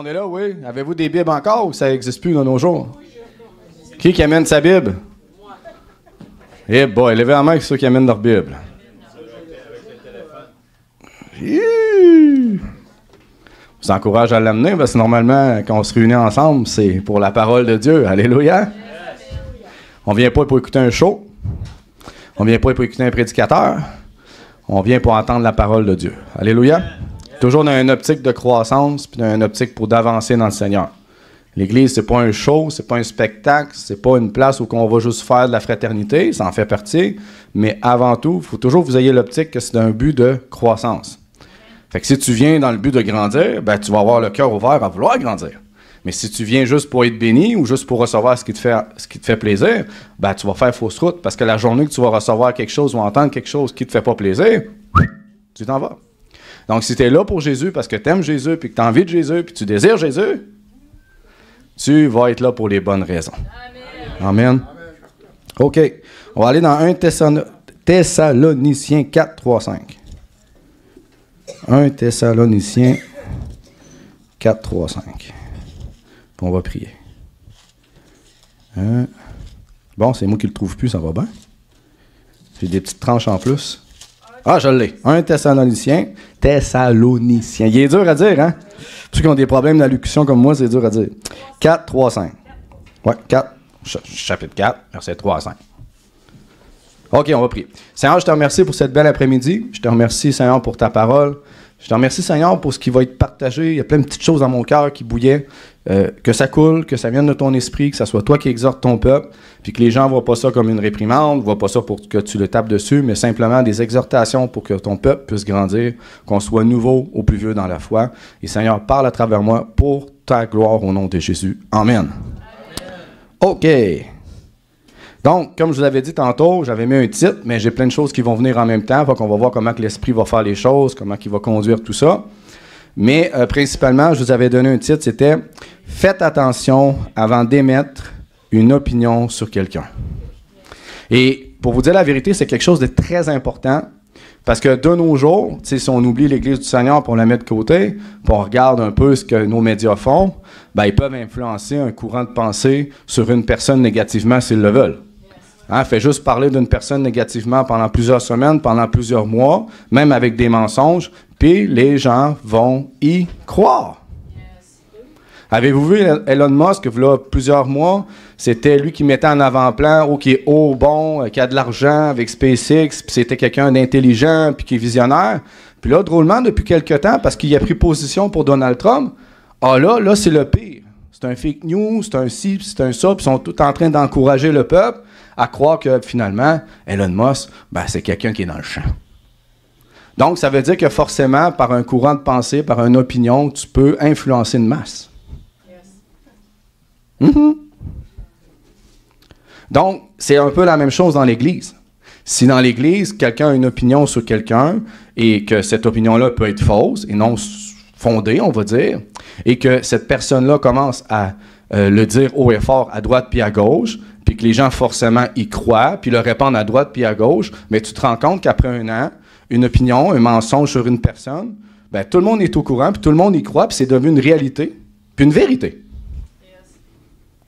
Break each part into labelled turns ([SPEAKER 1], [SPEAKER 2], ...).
[SPEAKER 1] est là, oui. Avez-vous des Bibles encore ou ça n'existe plus dans nos jours? Qui amène sa Bible? Eh boy, levez la main ceux qui amènent leur Bible. Je vous encourage à l'amener parce que normalement, quand on se réunit ensemble, c'est pour la parole de Dieu. Alléluia. On ne vient pas pour écouter un show. On ne vient pas pour écouter un prédicateur. On vient pour entendre la parole de Dieu. Alléluia. Toujours dans une optique de croissance puis dans une optique pour d'avancer dans le Seigneur. L'Église, c'est pas un show, c'est pas un spectacle, c'est pas une place où on va juste faire de la fraternité, ça en fait partie, mais avant tout, il faut toujours que vous ayez l'optique que c'est un but de croissance. Fait que si tu viens dans le but de grandir, ben tu vas avoir le cœur ouvert à vouloir grandir. Mais si tu viens juste pour être béni ou juste pour recevoir ce qui te fait plaisir, ben tu vas faire fausse route parce que la journée que tu vas recevoir quelque chose ou entendre quelque chose qui te fait pas plaisir, tu t'en vas. Donc si tu es là pour Jésus parce que tu aimes Jésus puis que tu as envie de Jésus puis que tu désires Jésus, tu vas être là pour les bonnes raisons. Amen. OK. On va aller dans 1 Thessaloniciens 4, 3, 5. 1 Thessaloniciens 4, 3, 5. Puis on va prier. Bon, c'est moi qui le trouve plus, ça va bien. J'ai des petites tranches en plus. Ah, je l'ai. 1 Thessaloniciens. Thessaloniciens. Il est dur à dire, hein? Pour ceux qui ont des problèmes d'allocution comme moi, c'est dur à dire. 4, 3, 5. Ouais, 4. Chapitre 4, verset 3 à 5. OK, on va prier. Seigneur, je te remercie pour cette belle après-midi. Je te remercie, Seigneur, pour ta parole. Je te remercie, Seigneur, pour ce qui va être partagé. Il y a plein de petites choses dans mon cœur qui bouillaient. Que ça coule, que ça vienne de ton esprit, que ça soit toi qui exhorte ton peuple, puis que les gens ne voient pas ça comme une réprimande, ne voient pas ça pour que tu le tapes dessus, mais simplement des exhortations pour que ton peuple puisse grandir, qu'on soit nouveau au plus vieux dans la foi. Et Seigneur, parle à travers moi pour ta gloire au nom de Jésus. Amen. OK. Donc, comme je vous avais dit tantôt, j'avais mis un titre, mais j'ai plein de choses qui vont venir en même temps. Fait qu'on va voir comment que l'Esprit va faire les choses, comment il va conduire tout ça. Mais principalement, je vous avais donné un titre, c'était « Faites attention avant d'émettre une opinion sur quelqu'un ». Et pour vous dire la vérité, c'est quelque chose de très important parce que de nos jours, si on oublie l'Église du Seigneur pour la mettre de côté, puis on regarde un peu ce que nos médias font, ben, ils peuvent influencer un courant de pensée sur une personne négativement s'ils le veulent. Hein, fait juste parler d'une personne négativement pendant plusieurs semaines, pendant plusieurs mois, même avec des mensonges, puis les gens vont y croire. Yes. Avez-vous vu Elon Musk, il y a plusieurs mois, c'était lui qui mettait en avant-plan, qui est haut, bon, qui a de l'argent avec SpaceX, puis c'était quelqu'un d'intelligent, puis qui est visionnaire. Puis là, drôlement, depuis quelque temps, parce qu'il a pris position pour Donald Trump, là, c'est le pire. C'est un fake news, c'est un ci, c'est un ça, puis ils sont tous en train d'encourager le peuple à croire que, finalement, Elon Musk, ben, c'est quelqu'un qui est dans le champ. Donc, ça veut dire que forcément, par un courant de pensée, par une opinion, tu peux influencer une masse. Yes. Mm-hmm. Donc, c'est un peu la même chose dans l'Église. Si dans l'Église, quelqu'un a une opinion sur quelqu'un et que cette opinion-là peut être fausse et non fondée, on va dire, et que cette personne-là commence à le dire haut et fort à droite puis à gauche, puis que les gens forcément y croient, puis le répandent à droite puis à gauche, mais tu te rends compte qu'après un an, une opinion, un mensonge sur une personne, ben, tout le monde est au courant, puis tout le monde y croit, puis c'est devenu une réalité, puis une vérité.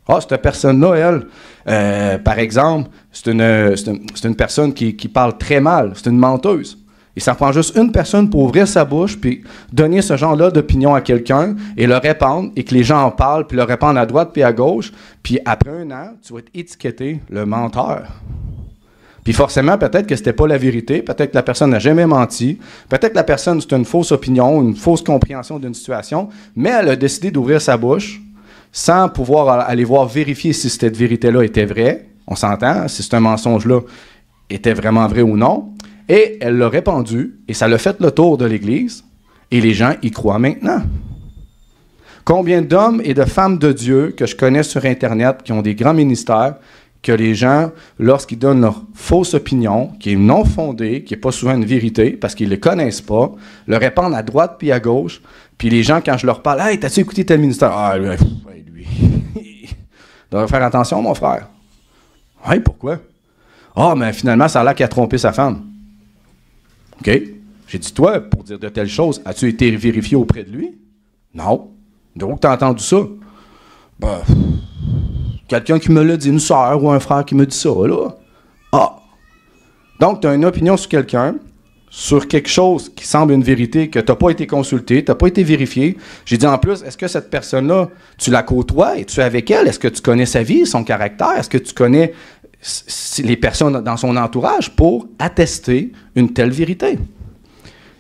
[SPEAKER 1] Ah, cette personne-là, elle, par exemple, c'est une personne qui parle très mal, c'est une menteuse. Et ça prend juste une personne pour ouvrir sa bouche, puis donner ce genre-là d'opinion à quelqu'un, et le répandre, et que les gens en parlent, puis le répandent à droite puis à gauche, puis après un an, tu vas être étiqueté le menteur. Puis forcément, peut-être que c'était pas la vérité, peut-être que la personne n'a jamais menti, peut-être que la personne, c'est une fausse opinion, une fausse compréhension d'une situation, mais elle a décidé d'ouvrir sa bouche sans pouvoir aller voir vérifier si cette vérité-là était vraie, on s'entend, si c'est un mensonge-là était vraiment vrai ou non, et elle l'a répandu, et ça l'a fait le tour de l'Église, et les gens y croient maintenant. Combien d'hommes et de femmes de Dieu que je connais sur Internet qui ont des grands ministères, que les gens, lorsqu'ils donnent leur fausse opinion, qui est non fondée, qui n'est pas souvent une vérité, parce qu'ils ne le connaissent pas, le répandent à droite puis à gauche, puis les gens, quand je leur parle, « Hey, t'as-tu écouté tel ministère? » « Ah, lui, il devrait faire attention, mon frère. »« Oui, pourquoi? »« Ah, mais finalement, ça a l'air qu'il a trompé sa femme. » « OK. J'ai dit, toi, pour dire de telles choses, as-tu été vérifié auprès de lui? » « Non. Donc, tu as entendu ça? Ben, quelqu'un qui me l'a dit, une soeur ou un frère qui me dit ça, là. Ah! Donc, tu as une opinion sur quelqu'un, sur quelque chose qui semble une vérité, que tu n'as pas été consulté, tu n'as pas été vérifié. J'ai dit en plus, est-ce que cette personne-là, tu la côtoies? Es-tu avec elle? Est-ce que tu connais sa vie, son caractère? Est-ce que tu connais les personnes dans son entourage pour attester une telle vérité?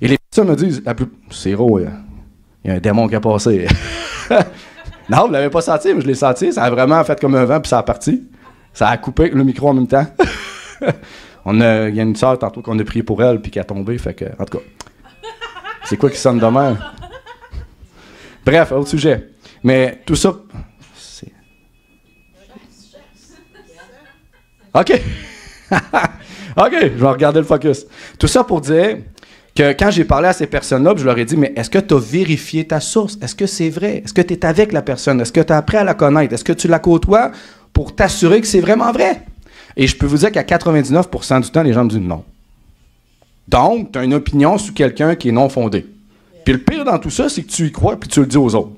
[SPEAKER 1] Et les personnes me disent, c'est gros, il y a un démon qui a passé. Non, vous ne l'avez pas senti, mais je l'ai senti. Ça a vraiment fait comme un vent, puis ça a parti. Ça a coupé le micro en même temps. Il y a une sœur tantôt qu'on a prié pour elle, puis qui a tombé. Fait que, en tout cas, c'est quoi qui sonne de même? Bref, autre sujet. Mais tout ça, c'est... OK. OK, je vais regarder le focus. Tout ça pour dire que quand j'ai parlé à ces personnes-là, je leur ai dit, mais est-ce que tu as vérifié ta source? Est-ce que c'est vrai? Est-ce que tu es avec la personne? Est-ce que tu as appris à la connaître? Est-ce que tu la côtoies pour t'assurer que c'est vraiment vrai? Et je peux vous dire qu'à 99% du temps, les gens me disent non. Donc, tu as une opinion sur quelqu'un qui est non fondée. Puis le pire dans tout ça, c'est que tu y crois puis tu le dis aux autres.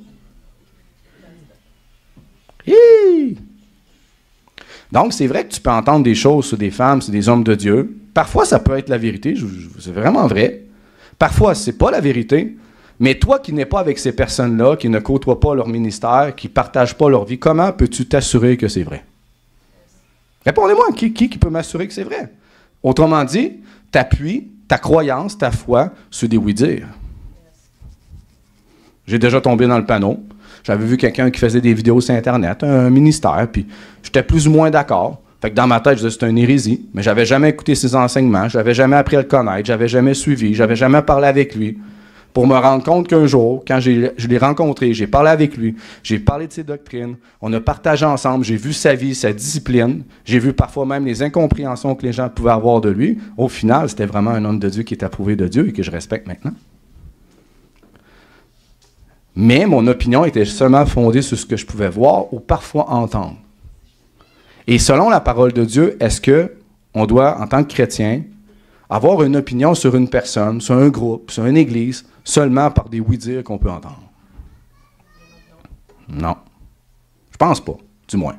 [SPEAKER 1] Hi! Donc, c'est vrai que tu peux entendre des choses sur des femmes, sur des hommes de Dieu. Parfois, ça peut être la vérité, c'est vraiment vrai. Parfois, c'est pas la vérité. Mais toi qui n'es pas avec ces personnes-là, qui ne côtoient pas leur ministère, qui ne partagent pas leur vie, comment peux-tu t'assurer que c'est vrai? Répondez-moi, qui peut m'assurer que c'est vrai? Autrement dit, t'appuies ta croyance, ta foi sur des oui-dire. J'ai déjà tombé dans le panneau. J'avais vu quelqu'un qui faisait des vidéos sur Internet, un ministère, puis j'étais plus ou moins d'accord. Fait que dans ma tête, je disais c'est une hérésie, mais j'avais jamais écouté ses enseignements, j'avais jamais appris à le connaître, j'avais jamais suivi, j'avais jamais parlé avec lui. Pour me rendre compte qu'un jour, quand je l'ai rencontré, j'ai parlé avec lui, j'ai parlé de ses doctrines, on a partagé ensemble, j'ai vu sa vie, sa discipline, j'ai vu parfois même les incompréhensions que les gens pouvaient avoir de lui. Au final, c'était vraiment un homme de Dieu qui est approuvé de Dieu et que je respecte maintenant. Mais mon opinion était seulement fondée sur ce que je pouvais voir ou parfois entendre. Et selon la parole de Dieu, est-ce qu'on doit, en tant que chrétien, avoir une opinion sur une personne, sur un groupe, sur une église, seulement par des oui-dire qu'on peut entendre? Non. Je pense pas, du moins.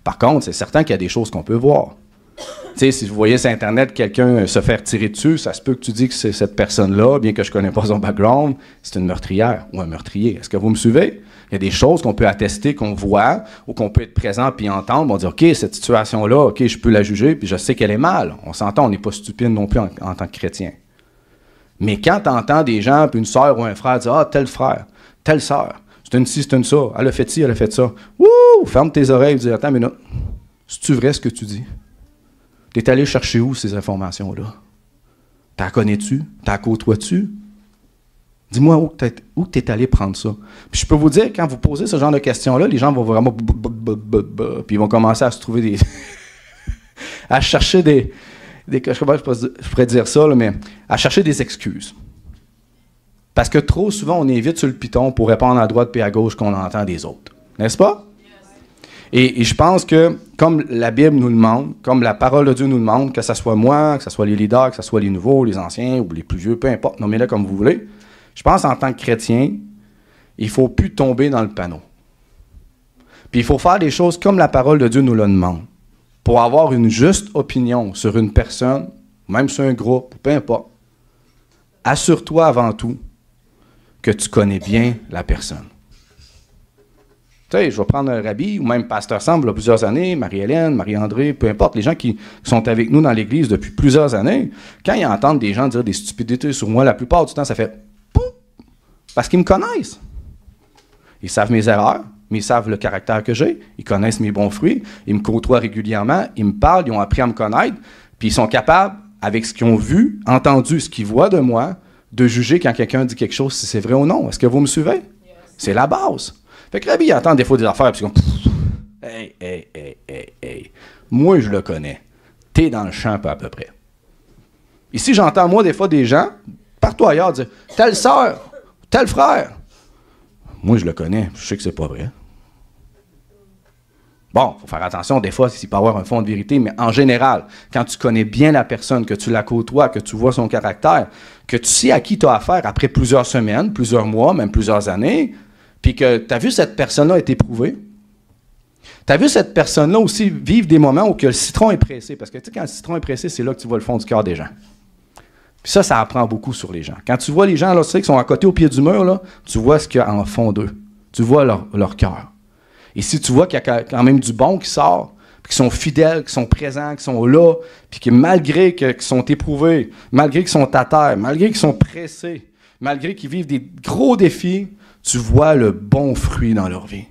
[SPEAKER 1] Par contre, c'est certain qu'il y a des choses qu'on peut voir. Tu sais, si vous voyez sur Internet quelqu'un se faire tirer dessus, ça se peut que tu dis que c'est cette personne-là, bien que je ne connais pas son background, c'est une meurtrière ou un meurtrier. Est-ce que vous me suivez? Il y a des choses qu'on peut attester, qu'on voit, ou qu'on peut être présent puis entendre. On dit, OK, cette situation-là, OK, je peux la juger, puis je sais qu'elle est mal. On s'entend, on n'est pas stupide non plus en tant que chrétien. Mais quand tu entends des gens, puis une sœur ou un frère dire, ah, tel frère, telle sœur, c'est une ci, c'est une ça, elle a fait ci, elle a fait ça. Wouh! Ferme tes oreilles et dis, attends une minute, c'est-tu vrai ce que tu dis? T'es allé chercher où ces informations-là? T'en connais-tu? T'en côtoies-tu? Dis-moi où t'es allé prendre ça. Puis je peux vous dire, quand vous posez ce genre de questions-là, les gens vont vraiment... Puis ils vont commencer à se trouver des... à chercher des... Je pourrais dire ça, là, mais à chercher des excuses. Parce que trop souvent, on est vite sur le piton pour répondre à droite puis à gauche qu'on entend des autres. N'est-ce pas? Et je pense que, comme la Bible nous le demande, comme la parole de Dieu nous le demande, que ce soit moi, que ce soit les leaders, que ce soit les nouveaux, les anciens ou les plus vieux, peu importe, nommez-les comme vous voulez, je pense en tant que chrétien, il ne faut plus tomber dans le panneau. Puis il faut faire des choses comme la parole de Dieu nous le demande. Pour avoir une juste opinion sur une personne, même sur un groupe, peu importe, assure-toi avant tout que tu connais bien la personne. Tu sais, je vais prendre un rabbi ou même Pasteur Sam, il y a plusieurs années, Marie-Hélène, Marie-André, peu importe, les gens qui sont avec nous dans l'Église depuis plusieurs années, quand ils entendent des gens dire des stupidités sur moi, la plupart du temps, ça fait « pouf » parce qu'ils me connaissent. Ils savent mes erreurs, mais ils savent le caractère que j'ai, ils connaissent mes bons fruits, ils me côtoient régulièrement, ils me parlent, ils ont appris à me connaître, puis ils sont capables, avec ce qu'ils ont vu, entendu, ce qu'ils voient de moi, de juger quand quelqu'un dit quelque chose, si c'est vrai ou non. Est-ce que vous me suivez? Yes. C'est la base. Fait que Rabbi, il entend des fois des affaires, puis comme, hey. Moi, je le connais. T'es dans le champ, pas à peu près. Ici, j'entends, moi, des fois, des gens, partout ailleurs, dire, telle sœur, tel frère. Moi, je le connais. Je sais que c'est pas vrai. Bon, il faut faire attention, des fois, s'il peut y avoir un fond de vérité, mais en général, quand tu connais bien la personne, que tu la côtoies, que tu vois son caractère, que tu sais à qui tu as affaire après plusieurs semaines, plusieurs mois, même plusieurs années, puis que tu as vu cette personne-là être éprouvée, tu as vu cette personne-là aussi vivre des moments où que le citron est pressé. Parce que tu sais, quand le citron est pressé, c'est là que tu vois le fond du cœur des gens. Puis ça apprend beaucoup sur les gens. Quand tu vois les gens là, tu sais, qui sont à côté au pied du mur, là, tu vois ce qu'il y a en fond d'eux. Tu vois leur cœur. Et si tu vois qu'il y a quand même du bon qui sort, puis qu'ils sont fidèles, qu'ils sont présents, qu'ils sont là, puis que malgré qu'ils sont éprouvés, malgré qu'ils sont à terre, malgré qu'ils sont pressés, malgré qu'ils vivent des gros défis, tu vois le bon fruit dans leur vie.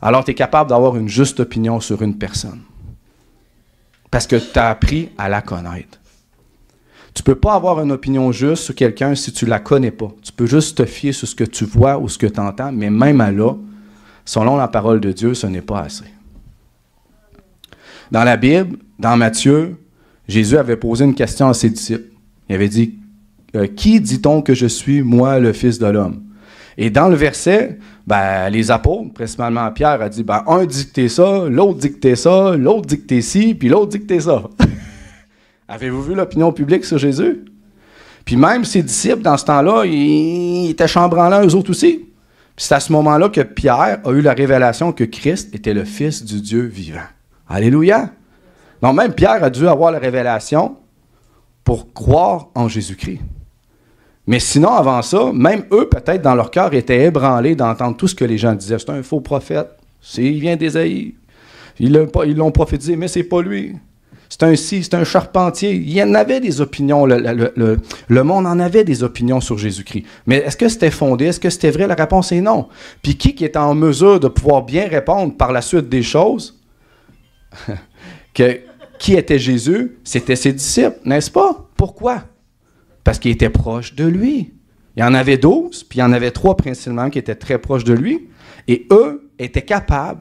[SPEAKER 1] Alors, tu es capable d'avoir une juste opinion sur une personne. Parce que tu as appris à la connaître. Tu ne peux pas avoir une opinion juste sur quelqu'un si tu ne la connais pas. Tu peux juste te fier sur ce que tu vois ou ce que tu entends, mais même à là, selon la parole de Dieu, ce n'est pas assez. Dans la Bible, dans Matthieu, Jésus avait posé une question à ses disciples. Il avait dit, « Qui dit-on que je suis, moi, le Fils de l'homme? » Et dans le verset, les apôtres, principalement Pierre, a dit, un dit que t'es ça, l'autre dit que t'es ça, l'autre dit que t'es ci, puis l'autre dit que t'es ça. Avez-vous vu l'opinion publique sur Jésus? Puis même ses disciples, dans ce temps-là, ils étaient chambranlants eux autres aussi. Puis c'est à ce moment-là que Pierre a eu la révélation que Christ était le Fils du Dieu vivant. Alléluia! Donc même Pierre a dû avoir la révélation pour croire en Jésus-Christ. Mais sinon, avant ça, même eux, peut-être, dans leur cœur, étaient ébranlés d'entendre tout ce que les gens disaient. C'est un faux prophète. Il vient d'Ésaïe. Ils l'ont prophétisé, mais c'est pas lui. C'est un ci, c'est un charpentier. Il y en avait des opinions. Le monde en avait des opinions sur Jésus-Christ. Mais est-ce que c'était fondé? Est-ce que c'était vrai? La réponse est non. Puis qui était en mesure de pouvoir bien répondre par la suite des choses? Qui était Jésus? C'était ses disciples, n'est-ce pas? Pourquoi? Parce qu'il était proche de lui. Il y en avait 12, puis il y en avait 3 principalement qui étaient très proches de lui. Et eux étaient capables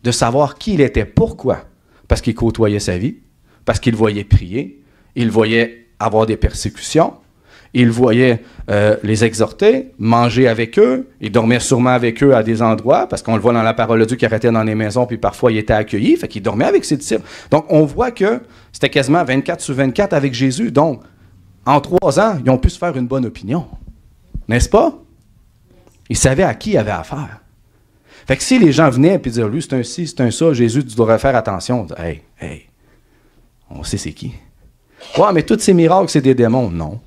[SPEAKER 1] de savoir qui il était. Pourquoi? Parce qu'ils côtoyaient sa vie, parce qu'ils le voyaient prier, ils le voyaient avoir des persécutions, ils le voyaient les exhorter, manger avec eux, ils dormaient sûrement avec eux à des endroits, parce qu'on le voit dans la parole de Dieu qui arrêtait dans les maisons, puis parfois il était accueilli, fait qu'il dormait avec ses disciples. Donc on voit que c'était quasiment 24/24 avec Jésus. Donc, en 3 ans, ils ont pu se faire une bonne opinion. N'est-ce pas? Ils savaient à qui ils avaient affaire. Fait que si les gens venaient et disaient, lui, c'est un ci, c'est un ça, Jésus, tu devrais faire attention. Hey, on sait c'est qui. Ouais, mais tous ces miracles, c'est des démons. Non.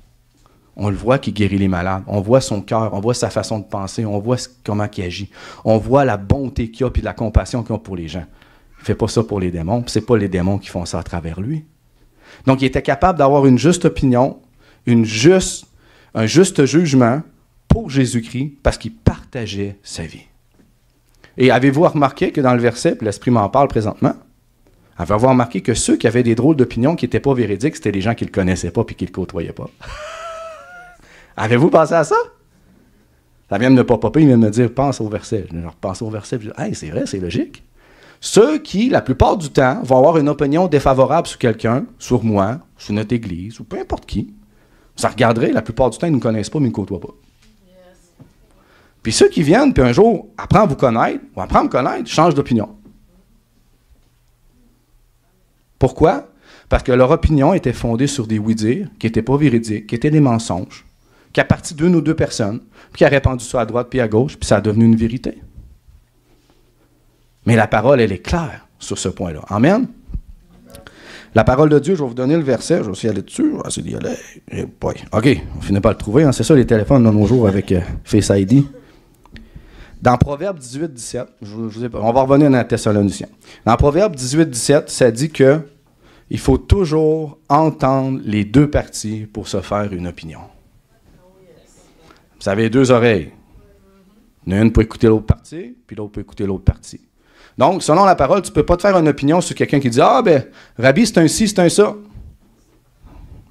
[SPEAKER 1] On le voit qu'il guérit les malades. On voit son cœur, on voit sa façon de penser, on voit comment il agit. On voit la bonté qu'il a et la compassion qu'il a pour les gens. Il ne fait pas ça pour les démons, puis ce n'est pas les démons qui font ça à travers lui. Donc, il était capable d'avoir une juste opinion, un juste jugement pour Jésus-Christ parce qu'il partageait sa vie. Et avez-vous remarqué que dans le verset, puis l'Esprit m'en parle présentement, avez-vous remarqué que ceux qui avaient des drôles d'opinions qui n'étaient pas véridiques, c'était les gens qui ne le connaissaient pas et qui ne le côtoyaient pas? Avez-vous pensé à ça? Ça vient de ne pas popper, il vient de me dire, pense au verset. Je repense au verset, je dis, hey, c'est vrai, c'est logique. Ceux qui, la plupart du temps, vont avoir une opinion défavorable sur quelqu'un, sur moi, sur notre église, ou peu importe qui, ça regarderait, la plupart du temps, ils ne nous connaissent pas, mais ils ne nous côtoient pas. Yes. Puis ceux qui viennent, puis un jour, apprennent à vous connaître, ou apprennent à me connaître, changent d'opinion. Pourquoi? Parce que leur opinion était fondée sur des oui-dire, qui n'étaient pas véridiques, qui étaient des mensonges, qui a parti d'une ou 2 personnes, puis qui a répandu ça à droite puis à gauche, puis ça a devenu une vérité. Mais la parole, elle est claire sur ce point-là. Amen? La parole de Dieu, je vais vous donner le verset, je vais aussi aller dessus, je vais essayer d'y aller. OK, on finit pas le trouver, hein? C'est ça les téléphones de nos jours avec Face ID. Dans Proverbe 18-17, on va revenir dans la Thessaloniciens. Dans Proverbe 18-17, ça dit que il faut toujours entendre les 2 parties pour se faire une opinion. Vous avez 2 oreilles. Une pour écouter l'autre partie, puis l'autre pour écouter l'autre partie. Donc, selon la parole, tu ne peux pas te faire une opinion sur quelqu'un qui dit « Ah, Rabbi, c'est un ci, c'est un ça. »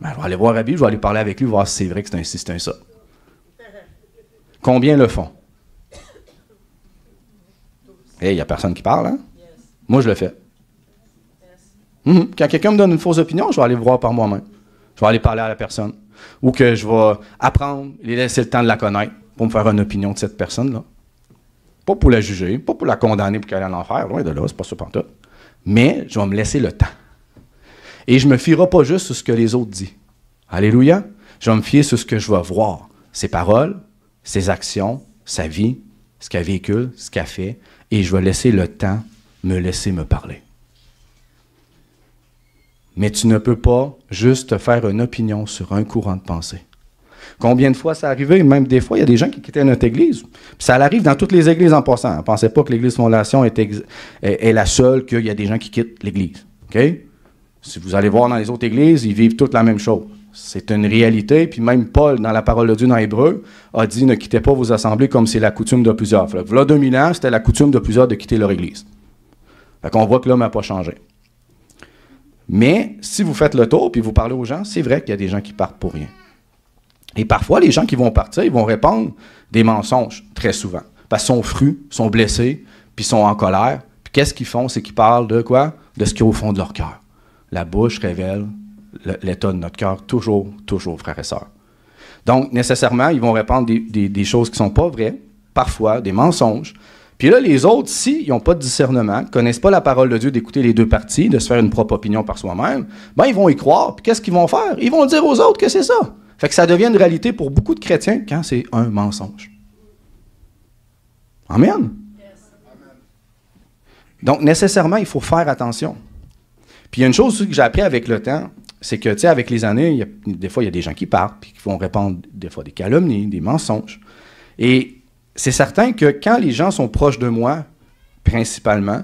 [SPEAKER 1] Je vais aller voir Rabbi, je vais aller parler avec lui, voir si c'est vrai que c'est un ci, c'est un ça. Combien le font? Il n'y a personne qui parle, hein? Moi, je le fais. Quand quelqu'un me donne une fausse opinion, je vais aller voir par moi-même. Je vais aller parler à la personne. Ou que je vais apprendre, lui laisser le temps de la connaître pour me faire une opinion de cette personne-là. Pas pour la juger, pas pour la condamner pour qu'elle aille en enfer, loin de là, c'est pas ça pantoute. Mais je vais me laisser le temps. Et je ne me fierai pas juste sur ce que les autres disent. Alléluia. Je vais me fier sur ce que je vais voir. Ses paroles, ses actions, sa vie, ce qu'elle véhicule, ce qu'elle fait, et je vais laisser le temps me laisser me parler. Mais tu ne peux pas juste te faire une opinion sur un courant de pensée. Combien de fois ça arrivé? Même des fois, il y a des gens qui quittaient notre église. Puis ça arrive dans toutes les églises en passant. Ne pensez pas que l'église Fondation est la seule qu'il y a des gens qui quittent l'église. Okay? Si vous allez voir dans les autres églises, ils vivent toutes la même chose. C'est une réalité. Puis même Paul, dans la parole de Dieu dans Hébreu, a dit « Ne quittez pas vos assemblées comme c'est la coutume de plusieurs. » Voilà 2000 ans, c'était la coutume de plusieurs de quitter leur église. Fait qu'on voit que l'homme n'a pas changé. Mais si vous faites le tour puis vous parlez aux gens, c'est vrai qu'il y a des gens qui partent pour rien. Et parfois, les gens qui vont partir, ils vont répandre des mensonges, très souvent. Parce qu'ils sont frus, sont blessés, puis sont en colère. Puis qu'est-ce qu'ils font? C'est qu'ils parlent de quoi? De ce qu'il y a au fond de leur cœur. La bouche révèle l'état de notre cœur, toujours, frères et sœurs. Donc, nécessairement, ils vont répandre des choses qui ne sont pas vraies, parfois, des mensonges. Puis là, les autres, s'ils n'ont pas de discernement, ne connaissent pas la parole de Dieu, d'écouter les deux parties, de se faire une propre opinion par soi-même, ben ils vont y croire. Puis qu'est-ce qu'ils vont faire? Ils vont dire aux autres que c'est ça. Fait que ça devient une réalité pour beaucoup de chrétiens quand c'est un mensonge. Amen. Donc, nécessairement, il faut faire attention. Puis il y a une chose aussi que j'ai appris avec le temps, c'est que, tu sais, avec les années, des fois, il y a des gens qui partent, puis qui vont répandre des fois des calomnies, des mensonges. Et c'est certain que quand les gens sont proches de moi, principalement,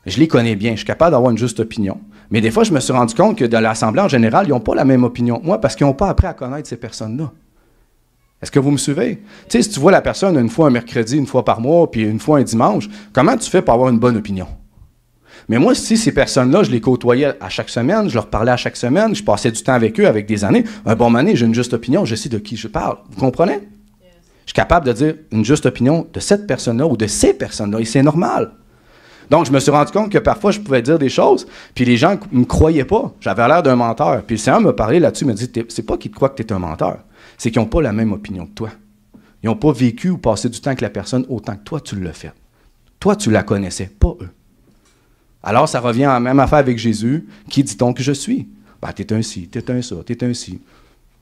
[SPEAKER 1] je les connais bien, je suis capable d'avoir une juste opinion. Mais des fois, je me suis rendu compte que dans l'Assemblée, en général, ils n'ont pas la même opinion que moi parce qu'ils n'ont pas appris à connaître ces personnes-là. Est-ce que vous me suivez? Tu sais, si tu vois la personne une fois un mercredi, une fois par mois, puis une fois un dimanche, comment tu fais pour avoir une bonne opinion? Mais moi, si ces personnes-là, je les côtoyais à chaque semaine, je leur parlais à chaque semaine, je passais du temps avec eux, avec des années, un bon moment donné, j'ai une juste opinion, je sais de qui je parle. Vous comprenez? Je suis capable de dire une juste opinion de cette personne-là ou de ces personnes-là, et c'est normal. Donc, je me suis rendu compte que parfois, je pouvais dire des choses, puis les gens ne me croyaient pas. J'avais l'air d'un menteur. Puis le Seigneur me parlait là-dessus, me dit, c'est pas qu'ils te croient que tu es un menteur, c'est qu'ils n'ont pas la même opinion que toi. Ils n'ont pas vécu ou passé du temps avec la personne autant que toi, tu l'as fait. Toi, tu la connaissais, pas eux. Alors, ça revient à la même affaire avec Jésus. Qui dit-on que je suis? Ben, t'es un ci, t'es un ça, t'es un ci.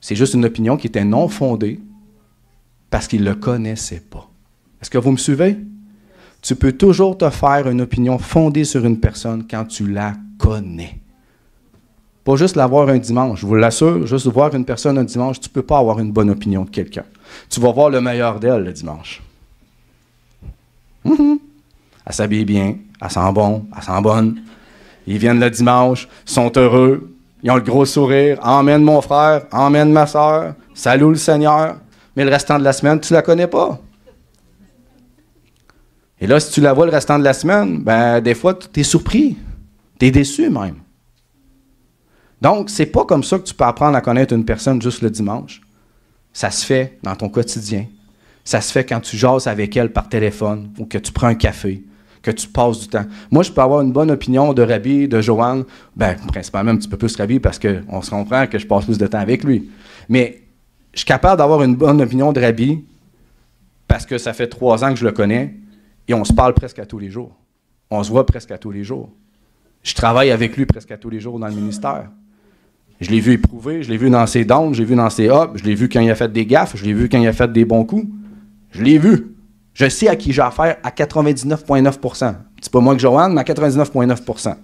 [SPEAKER 1] C'est juste une opinion qui était non fondée parce qu'il ne le connaissait pas. Est-ce que vous me suivez? Tu peux toujours te faire une opinion fondée sur une personne quand tu la connais. Pas juste la voir un dimanche. Je vous l'assure, juste voir une personne un dimanche, tu ne peux pas avoir une bonne opinion de quelqu'un. Tu vas voir le meilleur d'elle le dimanche. Elle s'habille bien, elle sent bon, elle sent bonne. Ils viennent le dimanche, sont heureux, ils ont le gros sourire. Emmène mon frère, emmène ma soeur, salut le Seigneur. Mais le restant de la semaine, tu ne la connais pas. Et là, si tu la vois le restant de la semaine, ben des fois, tu es surpris. Tu es déçu même. Donc, c'est pas comme ça que tu peux apprendre à connaître une personne juste le dimanche. Ça se fait dans ton quotidien. Ça se fait quand tu jases avec elle par téléphone ou que tu prends un café, que tu passes du temps. Moi, je peux avoir une bonne opinion de Rabbi, de Joanne, ben principalement un petit peu plus Rabbi parce qu'on se comprend que je passe plus de temps avec lui. Mais je suis capable d'avoir une bonne opinion de Rabbi parce que ça fait 3 ans que je le connais. Et on se parle presque à tous les jours. On se voit presque à tous les jours. Je travaille avec lui presque à tous les jours dans le ministère. Je l'ai vu éprouver, je l'ai vu dans ses downs, je l'ai vu dans ses ups, je l'ai vu quand il a fait des gaffes, je l'ai vu quand il a fait des bons coups. Je l'ai vu. Je sais à qui j'ai affaire à 99,9%. C'est pas moi que Joanne, mais à 99,9%.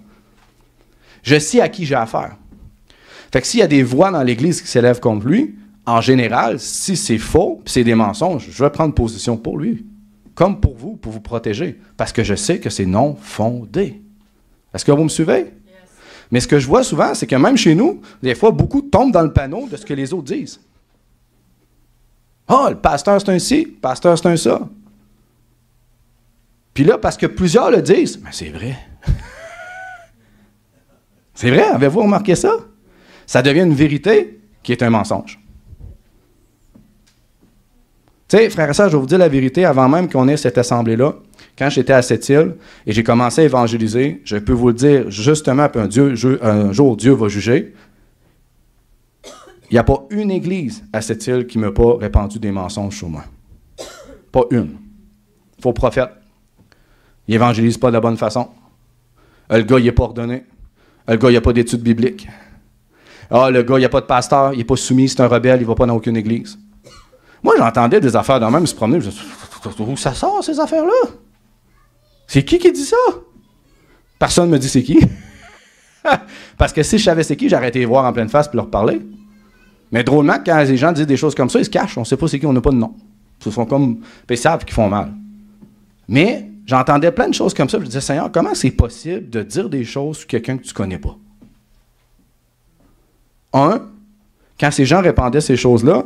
[SPEAKER 1] Je sais à qui j'ai affaire. Fait que s'il y a des voix dans l'Église qui s'élèvent contre lui, en général, si c'est faux, puis c'est des mensonges, je vais prendre position pour lui. Comme pour vous protéger. Parce que je sais que c'est non fondé. Est-ce que vous me suivez? Yes. Mais ce que je vois souvent, c'est que même chez nous, des fois, beaucoup tombent dans le panneau de ce que les autres disent. Ah, le pasteur, c'est un ci, le pasteur, c'est un ça. Puis là, parce que plusieurs le disent, mais c'est vrai. C'est vrai, avez-vous remarqué ça? Ça devient une vérité qui est un mensonge. Tu sais, frères et sœurs, je vais vous dire la vérité, avant même qu'on ait cette assemblée-là, quand j'étais à Sept-Îles et j'ai commencé à évangéliser, je peux vous le dire justement, puis un jour Dieu va juger, il n'y a pas une église à Sept-Îles qui ne m'a pas répandu des mensonges sur moi. Pas une. Faux prophète. Il évangélise pas de la bonne façon. Le gars, il n'est pas ordonné. Le gars, il n'a pas d'études bibliques. Ah, le gars, il n'a pas de pasteur, il n'est pas soumis, c'est un rebelle, il ne va pas dans aucune église. Moi, j'entendais des affaires de même se promener. Je me disais, où ça sort, ces affaires-là? C'est qui dit ça? Personne ne me dit c'est qui. Parce que si je savais c'est qui, j'aurais été les voir en pleine face et leur parler. Mais drôlement, quand les gens disent des choses comme ça, ils se cachent. On ne sait pas c'est qui, on n'a pas de nom. Ils sont comme... Ils savent qu'ils font mal. Mais j'entendais plein de choses comme ça. Je me disais, Seigneur, comment c'est possible de dire des choses sur quelqu'un que tu ne connais pas? Quand ces gens répandaient ces choses-là,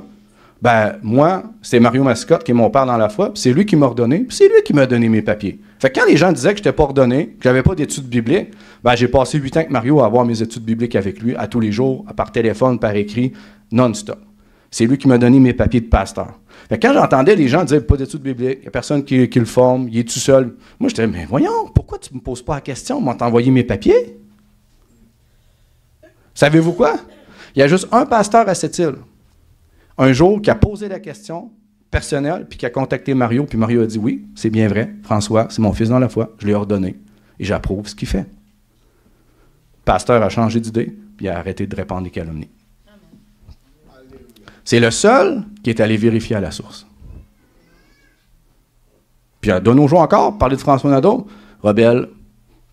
[SPEAKER 1] ben moi, c'est Mario Mascotte qui est mon père dans la foi, puis c'est lui qui m'a ordonné, puis c'est lui qui m'a donné mes papiers. Fait que quand les gens disaient que je n'étais pas ordonné, que j'avais pas d'études bibliques, ben j'ai passé 8 ans avec Mario à avoir mes études bibliques avec lui, à tous les jours, par téléphone, par écrit, non-stop. C'est lui qui m'a donné mes papiers de pasteur. Fait que quand j'entendais les gens dire pas d'études bibliques, il n'y a personne qui le forme, il est tout seul. Moi, j'étais, mais voyons, pourquoi tu ne me poses pas la question, m'as envoyé mes papiers? Savez-vous quoi? Il y a juste un pasteur à cette île. Un jour, qui a posé la question personnelle, puis qui a contacté Mario, puis Mario a dit oui, c'est bien vrai, François, c'est mon fils dans la foi, je l'ai ordonné, et j'approuve ce qu'il fait. Le pasteur a changé d'idée, puis il a arrêté de répandre des calomnies. C'est le seul qui est allé vérifier à la source. Puis de nos jours encore, parler de François Nadeau, rebelle,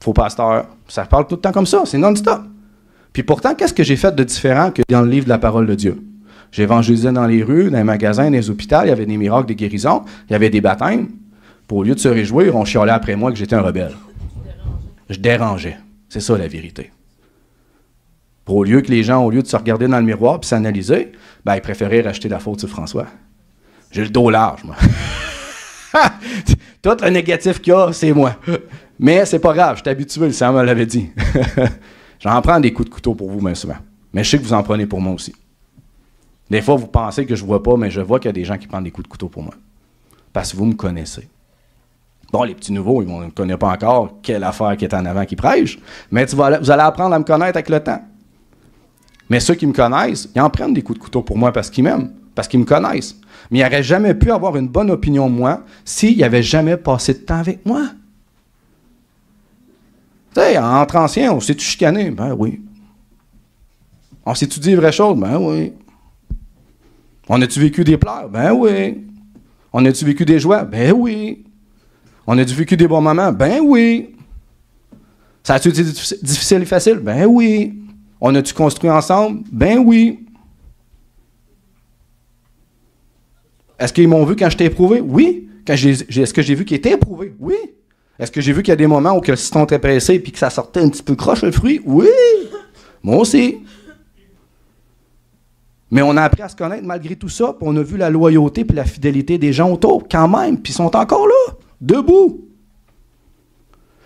[SPEAKER 1] faux pasteur, ça parle tout le temps comme ça, c'est non-stop. Puis pourtant, qu'est-ce que j'ai fait de différent que dans le livre de la parole de Dieu? J'évangélisais dans les rues, dans les magasins, dans les hôpitaux, il y avait des miracles, des guérisons, il y avait des baptêmes. Puis au lieu de se réjouir, on chialait après moi que j'étais un rebelle. Je dérangeais. C'est ça la vérité. Puis au lieu que les gens, au lieu de se regarder dans le miroir et s'analyser, ben, ils préféraient racheter la faute sur François. J'ai le dos large, moi. Tout le négatif qu'il y a, c'est moi. Mais c'est pas grave, je suis habitué, le Seigneur me l'avait dit. J'en prends des coups de couteau pour vous, bien souvent. Mais je sais que vous en prenez pour moi aussi. Des fois, vous pensez que je ne vois pas, mais je vois qu'il y a des gens qui prennent des coups de couteau pour moi. Parce que vous me connaissez. Bon, les petits nouveaux, ils ne connaissent pas encore quelle affaire qui est en avant qui prêche, mais vous allez apprendre à me connaître avec le temps. Mais ceux qui me connaissent, ils en prennent des coups de couteau pour moi parce qu'ils m'aiment, parce qu'ils me connaissent. Mais ils n'auraient jamais pu avoir une bonne opinion de moi s'ils n'avaient jamais passé de temps avec moi. Tu sais, entre anciens, on s'est-tu chicané? Ben oui. On s'est-tu dit les vraies choses? Ben oui. On a-tu vécu des pleurs? Ben oui. On a-tu vécu des joies? Ben oui. On a-tu vécu des bons moments? Ben oui. Ça a-tu été difficile et facile? Ben oui. On a-tu construit ensemble? Ben oui. Est-ce qu'ils m'ont vu quand j'étais éprouvé? Oui. Est-ce que j'ai vu qu'ils étaient éprouvés? Oui. Est-ce que j'ai vu qu'il y a des moments où que le citron était pressé et que ça sortait un petit peu croche le fruit? Oui. Moi aussi. Mais on a appris à se connaître malgré tout ça, puis on a vu la loyauté et la fidélité des gens autour, quand même, puis ils sont encore là, debout.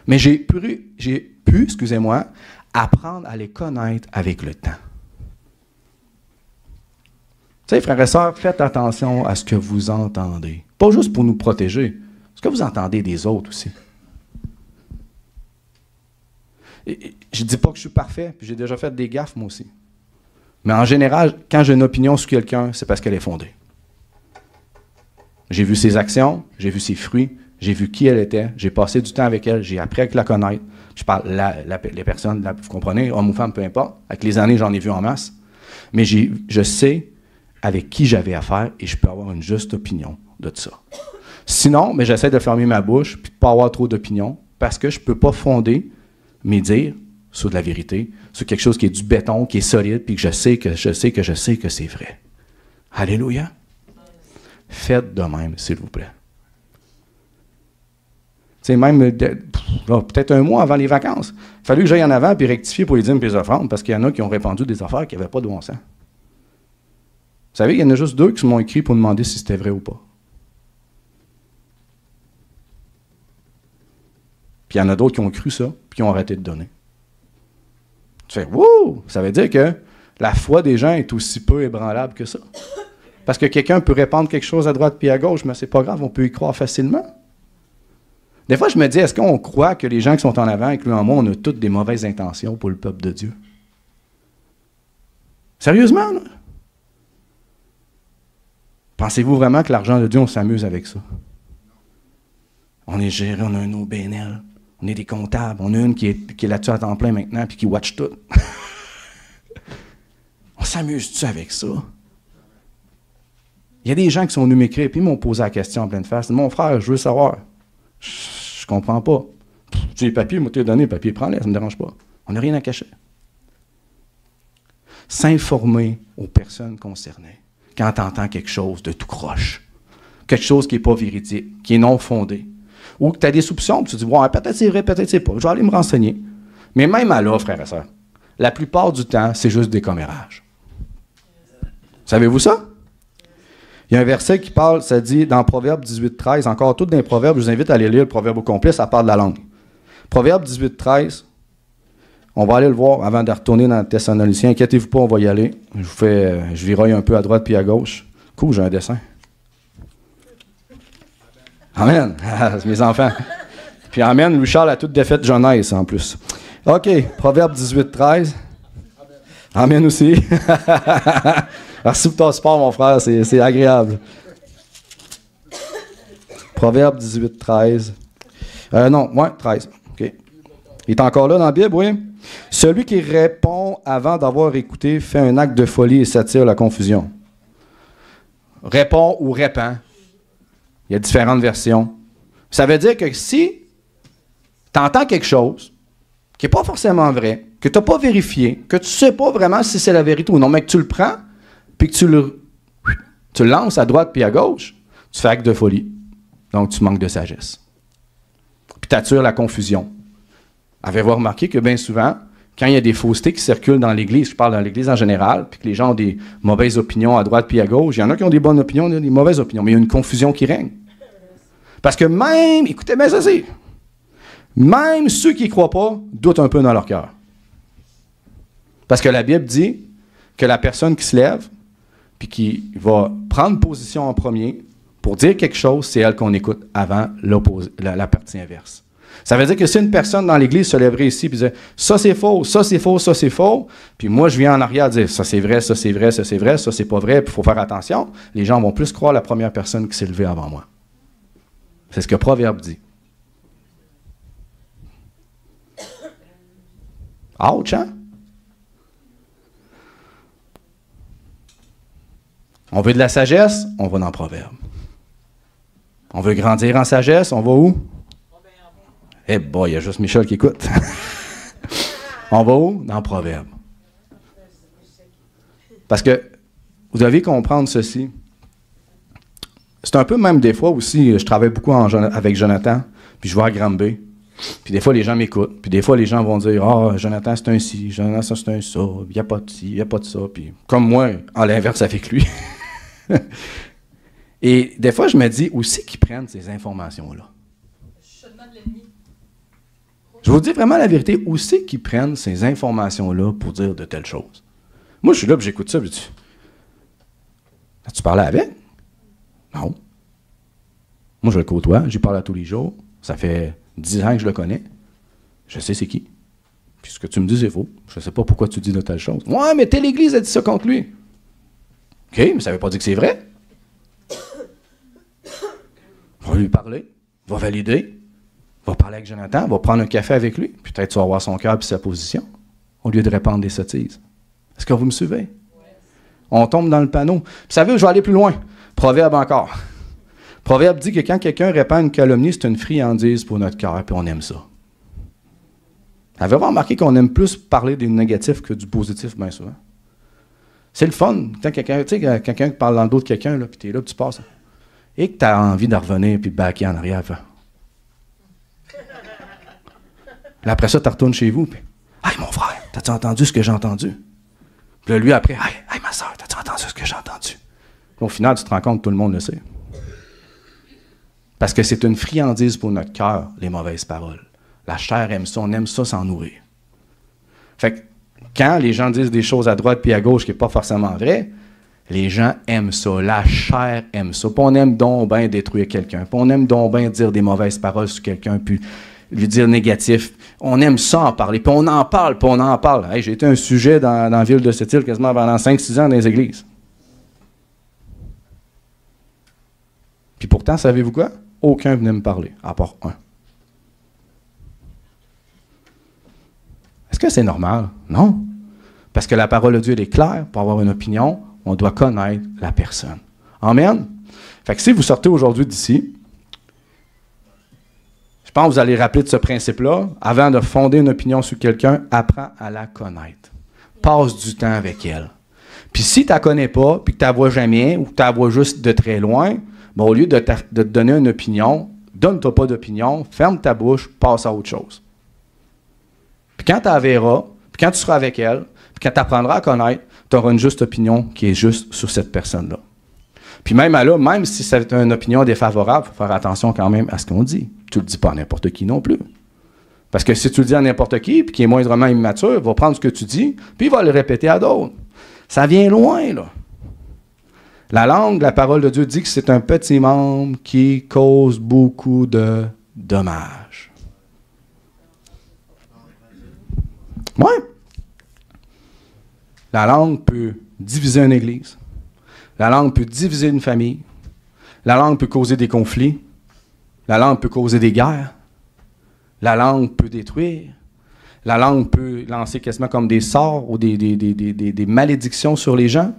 [SPEAKER 1] Mais j'ai pu, excusez-moi, apprendre à les connaître avec le temps. Tu sais, frères et sœurs, faites attention à ce que vous entendez. Pas juste pour nous protéger, ce que vous entendez des autres aussi. Je ne dis pas que je suis parfait, puis j'ai déjà fait des gaffes, moi aussi. Mais en général, quand j'ai une opinion sur quelqu'un, c'est parce qu'elle est fondée. J'ai vu ses actions, j'ai vu ses fruits, j'ai vu qui elle était, j'ai passé du temps avec elle, j'ai appris à la connaître. Je parle les personnes, vous comprenez, hommes ou femmes, peu importe. Avec les années, j'en ai vu en masse. Mais je sais avec qui j'avais affaire et je peux avoir une juste opinion de ça. Sinon, mais j'essaie de fermer ma bouche et de ne pas avoir trop d'opinion parce que je ne peux pas fonder mes dires sur de la vérité, sur quelque chose qui est du béton, qui est solide, puis que je sais que c'est vrai. Alléluia. Faites de même, s'il vous plaît. Tu sais, même peut-être un mois avant les vacances, il a fallu que j'aille en avant puis rectifier pour les dîmes et les offrandes, parce qu'il y en a qui ont répandu des affaires qui n'avaient pas de bon sens. Vous savez, il y en a juste 2 qui m'ont écrit pour demander si c'était vrai ou pas. Puis il y en a d'autres qui ont cru ça, puis qui ont arrêté de donner. Tu fais, wouh! Ça veut dire que la foi des gens est aussi peu ébranlable que ça. Parce que quelqu'un peut répandre quelque chose à droite puis à gauche, mais c'est pas grave, on peut y croire facilement. Des fois, je me dis, est-ce qu'on croit que les gens qui sont en avant, incluant moi, on a toutes des mauvaises intentions pour le peuple de Dieu? Sérieusement, là? Pensez-vous vraiment que l'argent de Dieu, on s'amuse avec ça? On est géré, on a un OBNL. On est des comptables. On a une qui est là-dessus à temps plein maintenant puis qui watch tout. On s'amuse-tu avec ça? Il y a des gens qui sont venus m'écrire, puis ils m'ont posé la question en pleine face. Mon frère, je veux savoir. Je comprends pas. Tu les papiers, moi, t'es donné, papier, prends-les, ça ne me dérange pas. On n'a rien à cacher. S'informer aux personnes concernées quand tu entends quelque chose de tout croche, quelque chose qui n'est pas véridique, qui est non fondé, ou que tu as des soupçons, puis tu te dis, ouais, peut-être c'est vrai, peut-être c'est pas. Je vais aller me renseigner. Mais même à là, frères et sœurs, la plupart du temps, c'est juste des commérages. Savez-vous ça? Il y a un verset qui parle, ça dit dans Proverbe 18-13, encore tout dans les Proverbes, je vous invite à aller lire le Proverbe au complet, ça parle de la langue. Proverbe 18-13, on va aller le voir avant de retourner dans le Thessaloniciens. Inquiétez-vous pas, on va y aller. Je viroille un peu à droite puis à gauche. Cool, j'ai un dessin. Amen. C'est mes enfants. Puis amen, Louis-Charles a toute défaite jeunesse en plus. OK, Proverbe 18-13. Amen aussi. Merci pour ton sport, mon frère, c'est agréable. Proverbe 18-13. Non, ouais, 13. OK. Il est encore là dans la Bible, oui? Celui qui répond avant d'avoir écouté fait un acte de folie et s'attire la confusion. Répond ou répand. Il y a différentes versions. Ça veut dire que si tu entends quelque chose qui n'est pas forcément vrai, que tu n'as pas vérifié, que tu ne sais pas vraiment si c'est la vérité ou non, mais que tu le prends, puis que tu le lances à droite puis à gauche, tu fais acte de folie. Donc, tu manques de sagesse. Puis tu attires la confusion. Avez-vous remarqué que bien souvent, quand il y a des faussetés qui circulent dans l'Église, je parle dans l'Église en général, puis que les gens ont des mauvaises opinions à droite puis à gauche, il y en a qui ont des bonnes opinions, il y en a des mauvaises opinions, mais il y a une confusion qui règne. Parce que même, écoutez bien ceci, même ceux qui ne croient pas doutent un peu dans leur cœur. Parce que la Bible dit que la personne qui se lève, puis qui va prendre position en premier pour dire quelque chose, c'est elle qu'on écoute avant la partie inverse. Ça veut dire que si une personne dans l'Église se lèverait ici et disait « ça c'est faux, ça c'est faux, ça c'est faux », puis moi je viens en arrière dire « ça c'est vrai, ça c'est vrai, ça c'est vrai, ça c'est pas vrai, puis il faut faire attention », les gens vont plus croire la première personne qui s'est levée avant moi. C'est ce que Proverbe dit. Ouch, hein? On veut de la sagesse, on va dans Proverbe. On veut grandir en sagesse, on va où? Eh boy, il y a juste Michel qui écoute. On va où? Dans Proverbe. Parce que vous devez comprendre ceci. C'est un peu même des fois aussi, je travaille beaucoup avec Jonathan, puis je vais à Granby. Puis des fois, les gens m'écoutent. Puis des fois, les gens vont dire « Ah, Jonathan, c'est un ci, Jonathan, c'est un ça, il n'y a pas de ci, il n'y a pas de ça. » Puis comme moi, en l'inverse avec lui. Et des fois, je me dis aussi qu'ils prennent ces informations-là. Je vous dis vraiment la vérité, où c'est qu'ils prennent ces informations-là pour dire de telles choses? Moi, je suis là, puis j'écoute ça, puis tu parlais avec? Non. Moi, je le côtoie, j'y parle à tous les jours. Ça fait 10 ans que je le connais. Je sais c'est qui. Puis ce que tu me dis, c'est faux. Je ne sais pas pourquoi tu dis de telles choses. Ouais, mais telle église a dit ça contre lui. OK, mais ça ne veut pas dire que c'est vrai. On va lui parler, on va valider. Va parler avec Jonathan, va prendre un café avec lui, puis peut-être tu vas voir son cœur et sa position, au lieu de répandre des sottises. Est-ce que vous me suivez? Oui. On tombe dans le panneau. Vous savez, je vais aller plus loin. Proverbe encore. Proverbe dit que quand quelqu'un répand une calomnie, c'est une friandise pour notre cœur, puis on aime ça. Avez-vous remarqué qu'on aime plus parler du négatif que du positif, bien souvent? C'est le fun. Quand quelqu'un qui parle dans le dos de quelqu'un, puis tu es là, puis tu passes, et que tu as envie de revenir, puis de backer en arrière, Là, après ça, tu retournes chez vous, puis « Hey, mon frère, t'as-tu entendu ce que j'ai entendu? » Puis là, lui, après, « Hey, ma soeur, t'as-tu entendu ce que j'ai entendu? » Au final, tu te rends compte que tout le monde le sait. Parce que c'est une friandise pour notre cœur, les mauvaises paroles. La chair aime ça, on aime ça s'en nourrir. Fait que quand les gens disent des choses à droite puis à gauche qui n'est pas forcément vrai, les gens aiment ça, la chair aime ça. Puis on aime donc bien détruire quelqu'un, puis on aime donc bien dire des mauvaises paroles sur quelqu'un, puis lui dire négatif. On aime ça en parler, puis on en parle, puis on en parle. Hey, j'ai été un sujet dans la ville de Sept-Îles quasiment pendant 5-6 ans dans les églises. Puis pourtant, savez-vous quoi? Aucun venait me parler, à part un. Est-ce que c'est normal? Non. Parce que la parole de Dieu, elle est claire. Pour avoir une opinion, on doit connaître la personne. Amen. Fait que si vous sortez aujourd'hui d'ici, je pense que vous allez rappeler de ce principe-là. Avant de fonder une opinion sur quelqu'un, apprends à la connaître. Passe du temps avec elle. Puis si tu ne la connais pas, puis que tu ne la vois jamais, ou que tu la vois juste de très loin, ben, au lieu de te donner une opinion, donne-toi pas d'opinion, ferme ta bouche, passe à autre chose. Puis quand tu la verras, puis quand tu seras avec elle, puis quand tu apprendras à connaître, tu auras une juste opinion qui est juste sur cette personne-là. Puis même à là, même si c'est une opinion défavorable, il faut faire attention quand même à ce qu'on dit. Tu ne le dis pas à n'importe qui non plus. Parce que si tu le dis à n'importe qui, puis qui est moindrement immature, il va prendre ce que tu dis, puis il va le répéter à d'autres. Ça vient loin, là. La langue, la parole de Dieu dit que c'est un petit membre qui cause beaucoup de dommages. Oui. La langue peut diviser une église. La langue peut diviser une famille. La langue peut causer des conflits. La langue peut causer des guerres. La langue peut détruire. La langue peut lancer quasiment comme des sorts ou des malédictions sur les gens.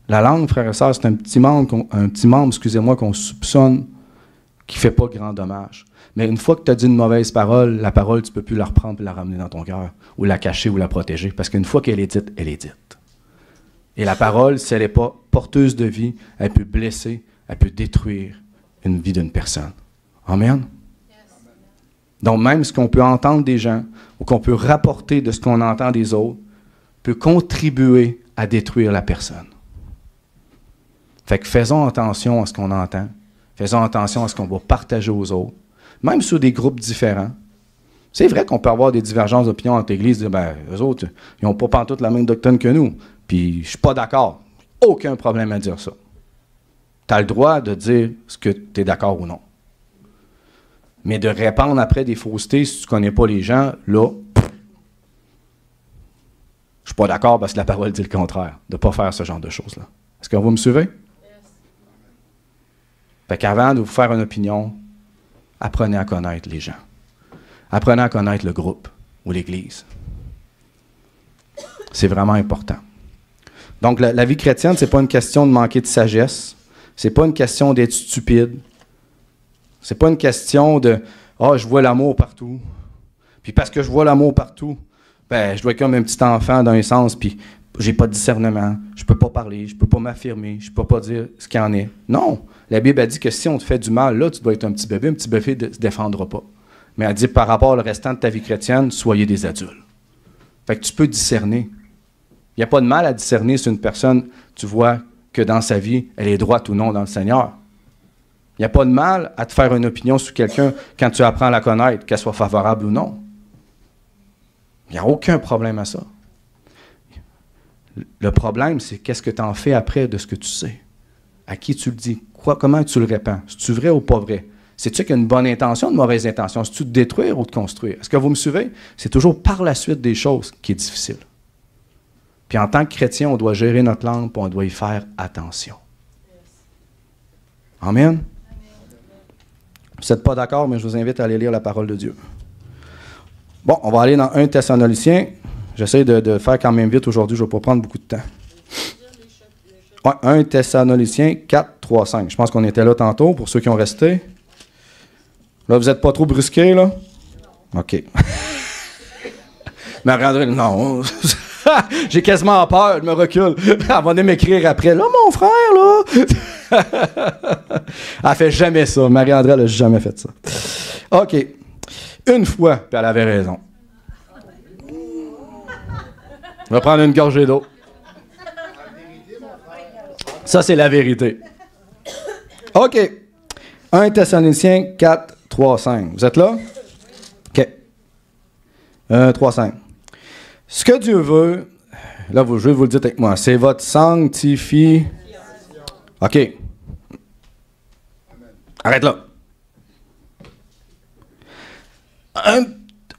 [SPEAKER 1] La langue, frères et sœurs, c'est un petit membre, excusez-moi, qu'on soupçonne qui ne fait pas grand dommage. Mais une fois que tu as dit une mauvaise parole, la parole, tu ne peux plus la reprendre et la ramener dans ton cœur, ou la cacher ou la protéger, parce qu'une fois qu'elle est dite, elle est dite. Et la parole, si elle n'est pas porteuse de vie, elle peut blesser, elle peut détruire une vie d'une personne. Amen? Donc même ce qu'on peut entendre des gens, ou qu'on peut rapporter de ce qu'on entend des autres, peut contribuer à détruire la personne. Fait que faisons attention à ce qu'on entend, faisons attention à ce qu'on va partager aux autres, même sur des groupes différents. C'est vrai qu'on peut avoir des divergences d'opinion entre l'Église, dire, ben, eux autres, ils n'ont pas pantoute la même doctrine que nous, puis je ne suis pas d'accord. Aucun problème à dire ça. Tu as le droit de dire ce que tu es d'accord ou non. Mais de répandre après des faussetés si tu ne connais pas les gens, là, je ne suis pas d'accord parce que la parole dit le contraire, de ne pas faire ce genre de choses-là. Est-ce que vous me suivez? Fait qu'avant de vous faire une opinion, apprenez à connaître les gens. Apprenez à connaître le groupe ou l'Église. C'est vraiment important. Donc, la vie chrétienne, ce n'est pas une question de manquer de sagesse. Ce n'est pas une question d'être stupide. Ce n'est pas une question de « Ah, je vois l'amour partout. » Puis parce que je vois l'amour partout, ben, je dois être comme un petit enfant dans un sens, puis j'ai pas de discernement, je peux pas parler, je peux pas m'affirmer, je peux pas dire ce qu'il en est. Non! La Bible a dit que si on te fait du mal, là, tu dois être un petit bébé ne se défendra pas. Mais elle dit par rapport au restant de ta vie chrétienne, soyez des adultes. Fait que tu peux discerner. Il n'y a pas de mal à discerner si une personne, tu vois que dans sa vie, elle est droite ou non dans le Seigneur. Il n'y a pas de mal à te faire une opinion sur quelqu'un quand tu apprends à la connaître, qu'elle soit favorable ou non. Il n'y a aucun problème à ça. Le problème, c'est qu'est-ce que tu en fais après de ce que tu sais. À qui tu le dis? Comment tu le répands? C'est-tu vrai ou pas vrai? C'est-tu qu'il y a une bonne intention ou une mauvaise intention? C'est-tu de détruire ou de construire? Est-ce que vous me suivez? C'est toujours par la suite des choses qui est difficile. Puis en tant que chrétien, on doit gérer notre langue et on doit y faire attention. Amen? Vous n'êtes pas d'accord, mais je vous invite à aller lire la parole de Dieu. Bon, on va aller dans 1 Thessaloniciens. J'essaie de faire quand même vite aujourd'hui, je ne vais pas prendre beaucoup de temps. Ouais, 1 Thessaloniciens 4, 3, 5. Je pense qu'on était là tantôt, pour ceux qui ont resté. Là, vous n'êtes pas trop brusqués, là? OK. Marie-André, non. J'ai quasiment peur, je me recule. Elle va venir m'écrire après. Là, mon frère, là. Elle fait jamais ça. Marie-André, elle n'a jamais fait ça. OK. Une fois, puis elle avait raison. Je vais prendre une gorgée d'eau. Ça, c'est la vérité. OK. 1 Thessaloniciens 4, 3, 5. Vous êtes là? OK. 1, 3, 5. Ce que Dieu veut, là, je vais vous le dire avec moi, c'est votre sanctification. OK. Arrête là.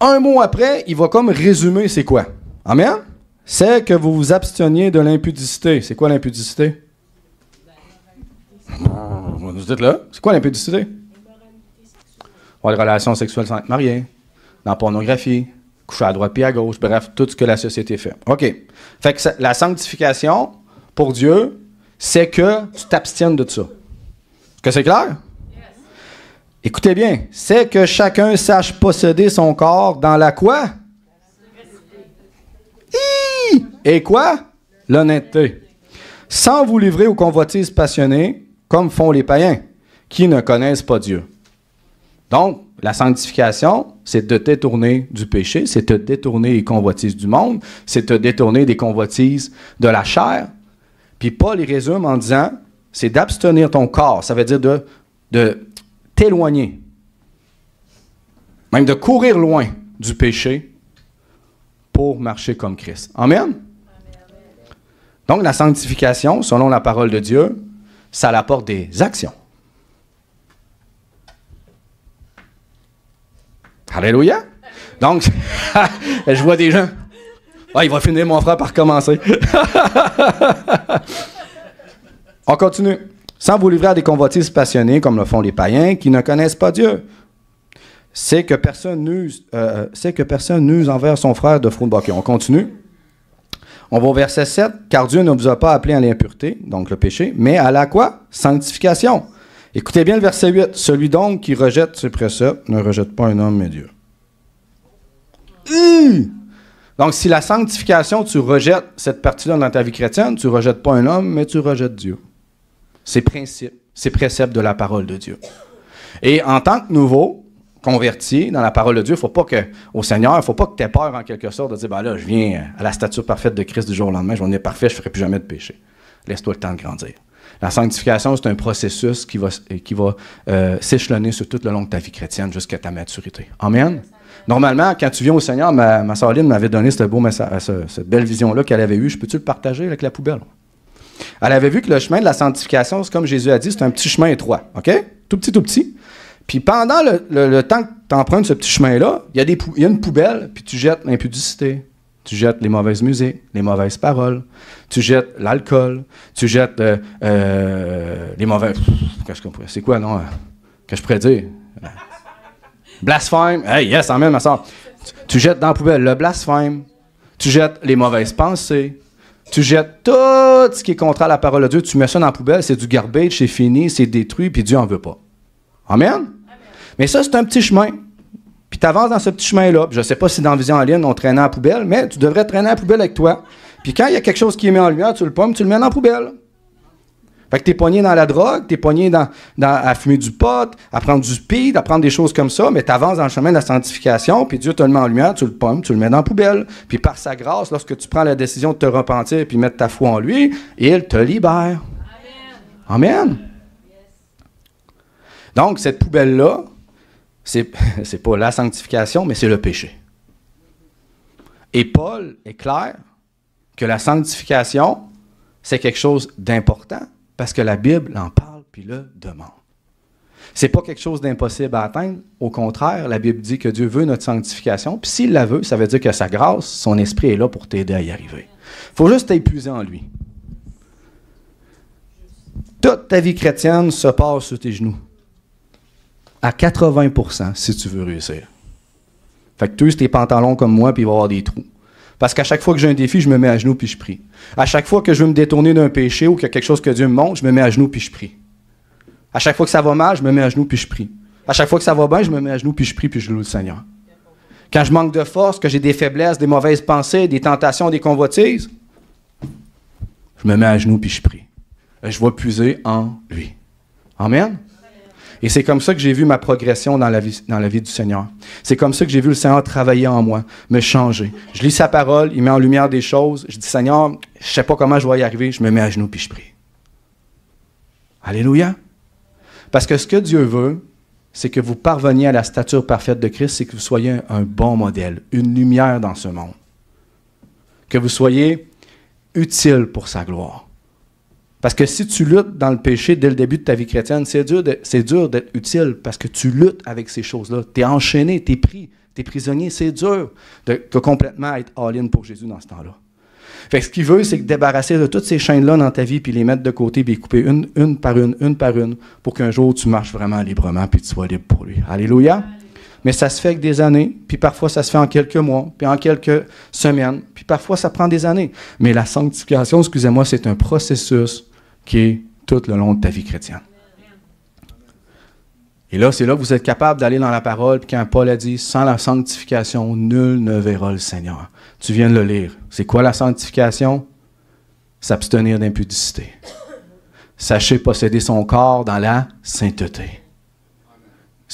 [SPEAKER 1] Un mot après, il va comme résumer c'est quoi. Amen? C'est que vous vous absteniez de l'impudicité. C'est quoi l'impudicité? Vous êtes là? C'est quoi l'impudicité? Les relations sexuelles sans être mariées, dans la pornographie, coucher à droite puis à gauche, bref, tout ce que la société fait. OK. Fait que la sanctification, pour Dieu, c'est que tu t'abstiennes de ça. Est-ce que c'est clair? Yes. Écoutez bien, c'est que chacun sache posséder son corps dans la quoi? Et quoi? L'honnêteté. Sans vous livrer aux convoitises passionnées, comme font les païens, qui ne connaissent pas Dieu. Donc, la sanctification, c'est de te détourner du péché, c'est te détourner des convoitises du monde, c'est te détourner des convoitises de la chair. Puis Paul, il résume en disant, c'est d'abstenir ton corps, ça veut dire de t'éloigner, même de courir loin du péché pour marcher comme Christ. Amen? Donc, la sanctification, selon la parole de Dieu, ça apporte des actions. Alléluia! Donc, je vois des gens. Ah, il va finir, mon frère, par commencer. On continue. Sans vous livrer à des convoitises passionnées, comme le font les païens, qui ne connaissent pas Dieu. C'est que personne n'use envers son frère de fraude. OK, on continue. On va au verset 7. « Car Dieu ne vous a pas appelé à l'impureté, donc le péché, mais à la quoi? Sanctification. » Écoutez bien le verset 8. « Celui donc qui rejette ses préceptes ne rejette pas un homme, mais Dieu. » Donc, si la sanctification, tu rejettes cette partie-là dans ta vie chrétienne, tu ne rejettes pas un homme, mais tu rejettes Dieu. C'est principe, c'est précepte de la parole de Dieu. Et en tant que nouveau, converti dans la parole de Dieu, au Seigneur, il ne faut pas que tu aies peur en quelque sorte de dire, ben là, je viens à la stature parfaite de Christ du jour au lendemain, je vais devenir parfait, je ne ferai plus jamais de péché. Laisse-toi le temps de grandir. La sanctification, c'est un processus qui va s'échelonner sur tout le long de ta vie chrétienne jusqu'à ta maturité. Amen. Normalement, quand tu viens au Seigneur, ma sœur Lynn m'avait donné cette belle vision-là qu'elle avait eue. Je peux-tu le partager avec la poubelle? Elle avait vu que le chemin de la sanctification, c'est comme Jésus a dit, c'est un petit chemin étroit. OK? Tout petit, tout petit. Puis pendant le temps que tu empruntes ce petit chemin-là, il y a une poubelle, puis tu jettes l'impudicité, tu jettes les mauvaises musiques, les mauvaises paroles, tu jettes l'alcool, tu jettes les mauvais... C'est quoi, non? Que je pourrais dire? Blasphème. Hey, yes, amen, ma soeur. Tu jettes dans la poubelle le blasphème, tu jettes les mauvaises pensées, tu jettes tout ce qui est contraire à la parole de Dieu, tu mets ça dans la poubelle, c'est du garbage, c'est fini, c'est détruit, puis Dieu n'en veut pas. Amen? Mais ça, c'est un petit chemin. Puis tu avances dans ce petit chemin-là. Je ne sais pas si dans Vision en ligne, on traînait à la poubelle, mais tu devrais traîner à la poubelle avec toi. Puis quand il y a quelque chose qui est mis en lumière, tu le pommes, tu le mets dans la poubelle. Fait que tu es pogné dans la drogue, tu es pogné à fumer du pot, à prendre du speed, à prendre des choses comme ça, mais tu avances dans le chemin de la sanctification, puis Dieu te le met en lumière, tu le pommes, tu le mets dans la poubelle. Puis par sa grâce, lorsque tu prends la décision de te repentir et mettre ta foi en lui, il te libère. Amen. Amen. Donc, cette poubelle-là, c'est pas la sanctification, mais c'est le péché. Et Paul est clair que la sanctification, c'est quelque chose d'important parce que la Bible en parle puis le demande. C'est pas quelque chose d'impossible à atteindre. Au contraire, la Bible dit que Dieu veut notre sanctification. Puis s'il la veut, ça veut dire que sa grâce, son esprit est là pour t'aider à y arriver. Il faut juste t'épuiser en lui. Toute ta vie chrétienne se passe sur tes genoux. À 80% si tu veux réussir. Fait que tu uses tes pantalons comme moi, puis il va y avoir des trous. Parce qu'à chaque fois que j'ai un défi, je me mets à genoux, puis je prie. À chaque fois que je veux me détourner d'un péché ou qu'il y a quelque chose que Dieu me montre, je me mets à genoux, puis je prie. À chaque fois que ça va mal, je me mets à genoux, puis je prie. À chaque fois que ça va bien, je me mets à genoux, puis je prie, puis je loue le Seigneur. Quand je manque de force, que j'ai des faiblesses, des mauvaises pensées, des tentations, des convoitises, je me mets à genoux, puis je prie. Et je vais puiser en lui. Amen? Et c'est comme ça que j'ai vu ma progression dans la vie du Seigneur. C'est comme ça que j'ai vu le Seigneur travailler en moi, me changer. Je lis sa parole, il met en lumière des choses. Je dis, Seigneur, je ne sais pas comment je vais y arriver. Je me mets à genoux puis je prie. Alléluia. Parce que ce que Dieu veut, c'est que vous parveniez à la stature parfaite de Christ, c'est que vous soyez un bon modèle, une lumière dans ce monde. Que vous soyez utile pour sa gloire. Parce que si tu luttes dans le péché dès le début de ta vie chrétienne, c'est dur d'être utile parce que tu luttes avec ces choses-là. Tu es enchaîné, tu es pris, tu es prisonnier. C'est dur de complètement être all-in pour Jésus dans ce temps-là. Fait que ce qu'il veut, c'est débarrasser de toutes ces chaînes-là dans ta vie, puis les mettre de côté, puis les couper une par une, pour qu'un jour tu marches vraiment librement, puis tu sois libre pour lui. Alléluia! Mais ça se fait avec des années, puis parfois ça se fait en quelques mois, puis en quelques semaines, puis parfois ça prend des années. Mais la sanctification, excusez-moi, c'est un processus marqué tout le long de ta vie chrétienne. Et là, c'est là que vous êtes capable d'aller dans la parole, puis quand Paul a dit, sans la sanctification, nul ne verra le Seigneur. Tu viens de le lire. C'est quoi la sanctification? S'abstenir d'impudicité. Sachez posséder son corps dans la sainteté.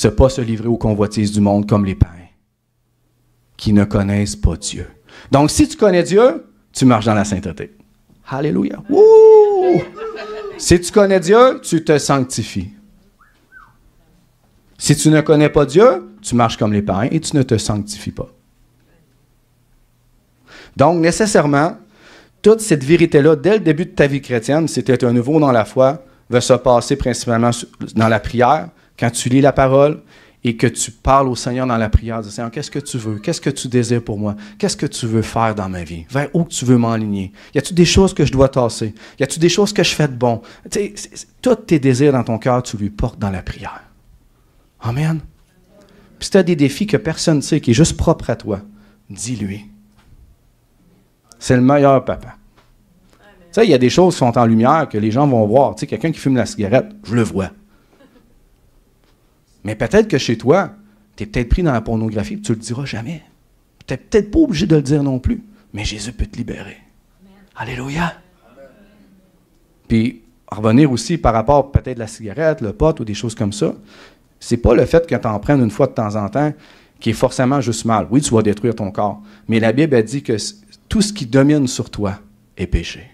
[SPEAKER 1] Ne pas se livrer aux convoitises du monde comme les païens, qui ne connaissent pas Dieu. Donc, si tu connais Dieu, tu marches dans la sainteté. Alléluia. Wouh! Si tu connais Dieu, tu te sanctifies. Si tu ne connais pas Dieu, tu marches comme les païens et tu ne te sanctifies pas. Donc, nécessairement, toute cette vérité-là, dès le début de ta vie chrétienne, si tu es un nouveau dans la foi, va se passer principalement dans la prière, quand tu lis la parole et que tu parles au Seigneur dans la prière, dis, Seigneur, qu'est-ce que tu veux? Qu'est-ce que tu désires pour moi? Qu'est-ce que tu veux faire dans ma vie? Vers où tu veux m'enligner? Y a-t-il des choses que je dois tasser? Y a-t-il des choses que je fais de bon? Tous tes désirs dans ton cœur, tu lui portes dans la prière. Amen. Puis si tu as des défis que personne ne sait, qui est juste propre à toi, dis-lui. C'est le meilleur papa. Tu sais, il y a des choses qui sont en lumière que les gens vont voir. Tu sais, quelqu'un qui fume la cigarette, je le vois. Mais peut-être que chez toi, tu es peut-être pris dans la pornographie et tu ne le diras jamais. Tu n'es peut-être pas obligé de le dire non plus. Mais Jésus peut te libérer. Amen. Alléluia. Amen. Puis, revenir aussi par rapport peut-être à la cigarette, le pot ou des choses comme ça, c'est pas le fait que tu en prennes une fois de temps en temps qui est forcément juste mal. Oui, tu vas détruire ton corps. Mais la Bible a dit que tout ce qui domine sur toi est péché.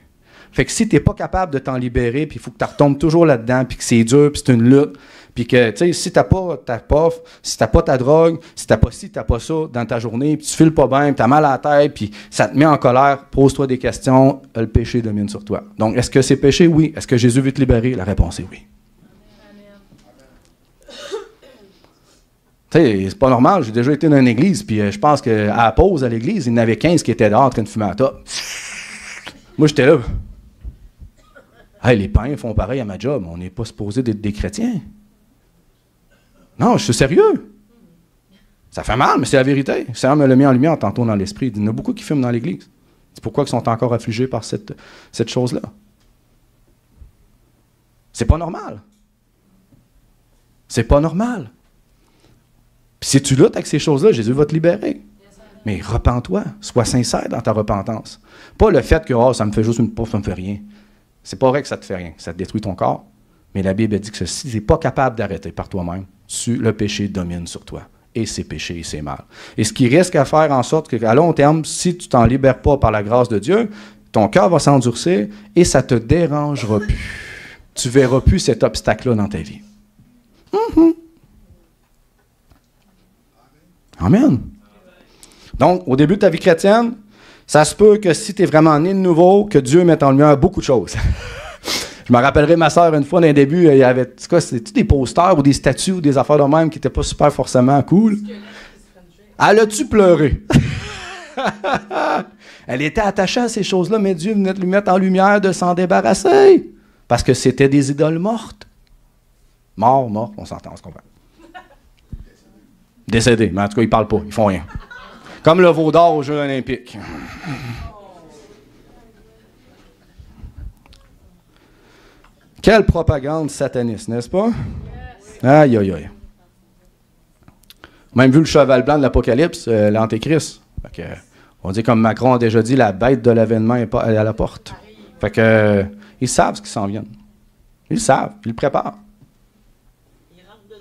[SPEAKER 1] Fait que si tu n'es pas capable de t'en libérer, puis il faut que tu retombes toujours là-dedans, puis que c'est dur, puis c'est une lutte, puis que, tu sais, si tu n'as pas ta pof, si tu n'as pas ta drogue, si tu n'as pas ci, tu n'as pas ça dans ta journée, puis tu files pas bien, puis tu as mal à la tête, puis ça te met en colère, pose-toi des questions, le péché domine sur toi. Donc, est-ce que c'est péché? Oui. Est-ce que Jésus veut te libérer? La réponse est oui. Tu sais, c'est pas normal, j'ai déjà été dans une église, puis je pense qu'à la pause à l'église, il y en avait 15 qui étaient dehors en train de fumer à top. Moi, j'étais là. Hey, les païens font pareil à ma job, on n'est pas supposé d'être des chrétiens. Non, je suis sérieux. Ça fait mal, mais c'est la vérité. Le Seigneur me l'a mis en lumière tantôt dans l'esprit. Il y en a beaucoup qui fument dans l'église. C'est pourquoi ils sont encore affligés par cette chose-là. C'est pas normal. C'est pas normal. Puis si tu luttes avec ces choses-là, Jésus va te libérer. Mais repens-toi, sois sincère dans ta repentance. Pas le fait que ça me fait juste une pouf, ça me fait rien. C'est pas vrai que ça te fait rien, ça te détruit ton corps. Mais la Bible dit que si tu n'es pas capable d'arrêter par toi-même, le péché domine sur toi. Et c'est péché et c'est mal. Et ce qui risque à faire en sorte qu'à long terme, si tu t'en libères pas par la grâce de Dieu, ton cœur va s'endurcir et ça te dérangera plus. Tu verras plus cet obstacle-là dans ta vie. Amen. Donc, au début de ta vie chrétienne, ça se peut que si tu es vraiment né de nouveau, que Dieu mette en lumière beaucoup de choses. Je me rappellerai ma soeur une fois, dans le début, il y avait c'était des posters ou des statues ou des affaires de même qui n'étaient pas super forcément cool. Elle a-tu pleuré? Elle était attachée à ces choses-là, mais Dieu venait de lui mettre en lumière de s'en débarrasser. Parce que c'était des idoles mortes. Mort, on s'entend, on se comprend. Décédés, mais en tout cas, ils ne parlent pas, ils font rien. Comme le veau d'or aux Jeux olympiques. Quelle propagande sataniste, n'est-ce pas? Aïe, aïe, aïe. Même vu le cheval blanc de l'Apocalypse, l'Antéchrist. On dit comme Macron a déjà dit, la bête de l'avènement est à la porte. Fait que, ils savent ce qui s'en vient. Ils le savent, ils le préparent.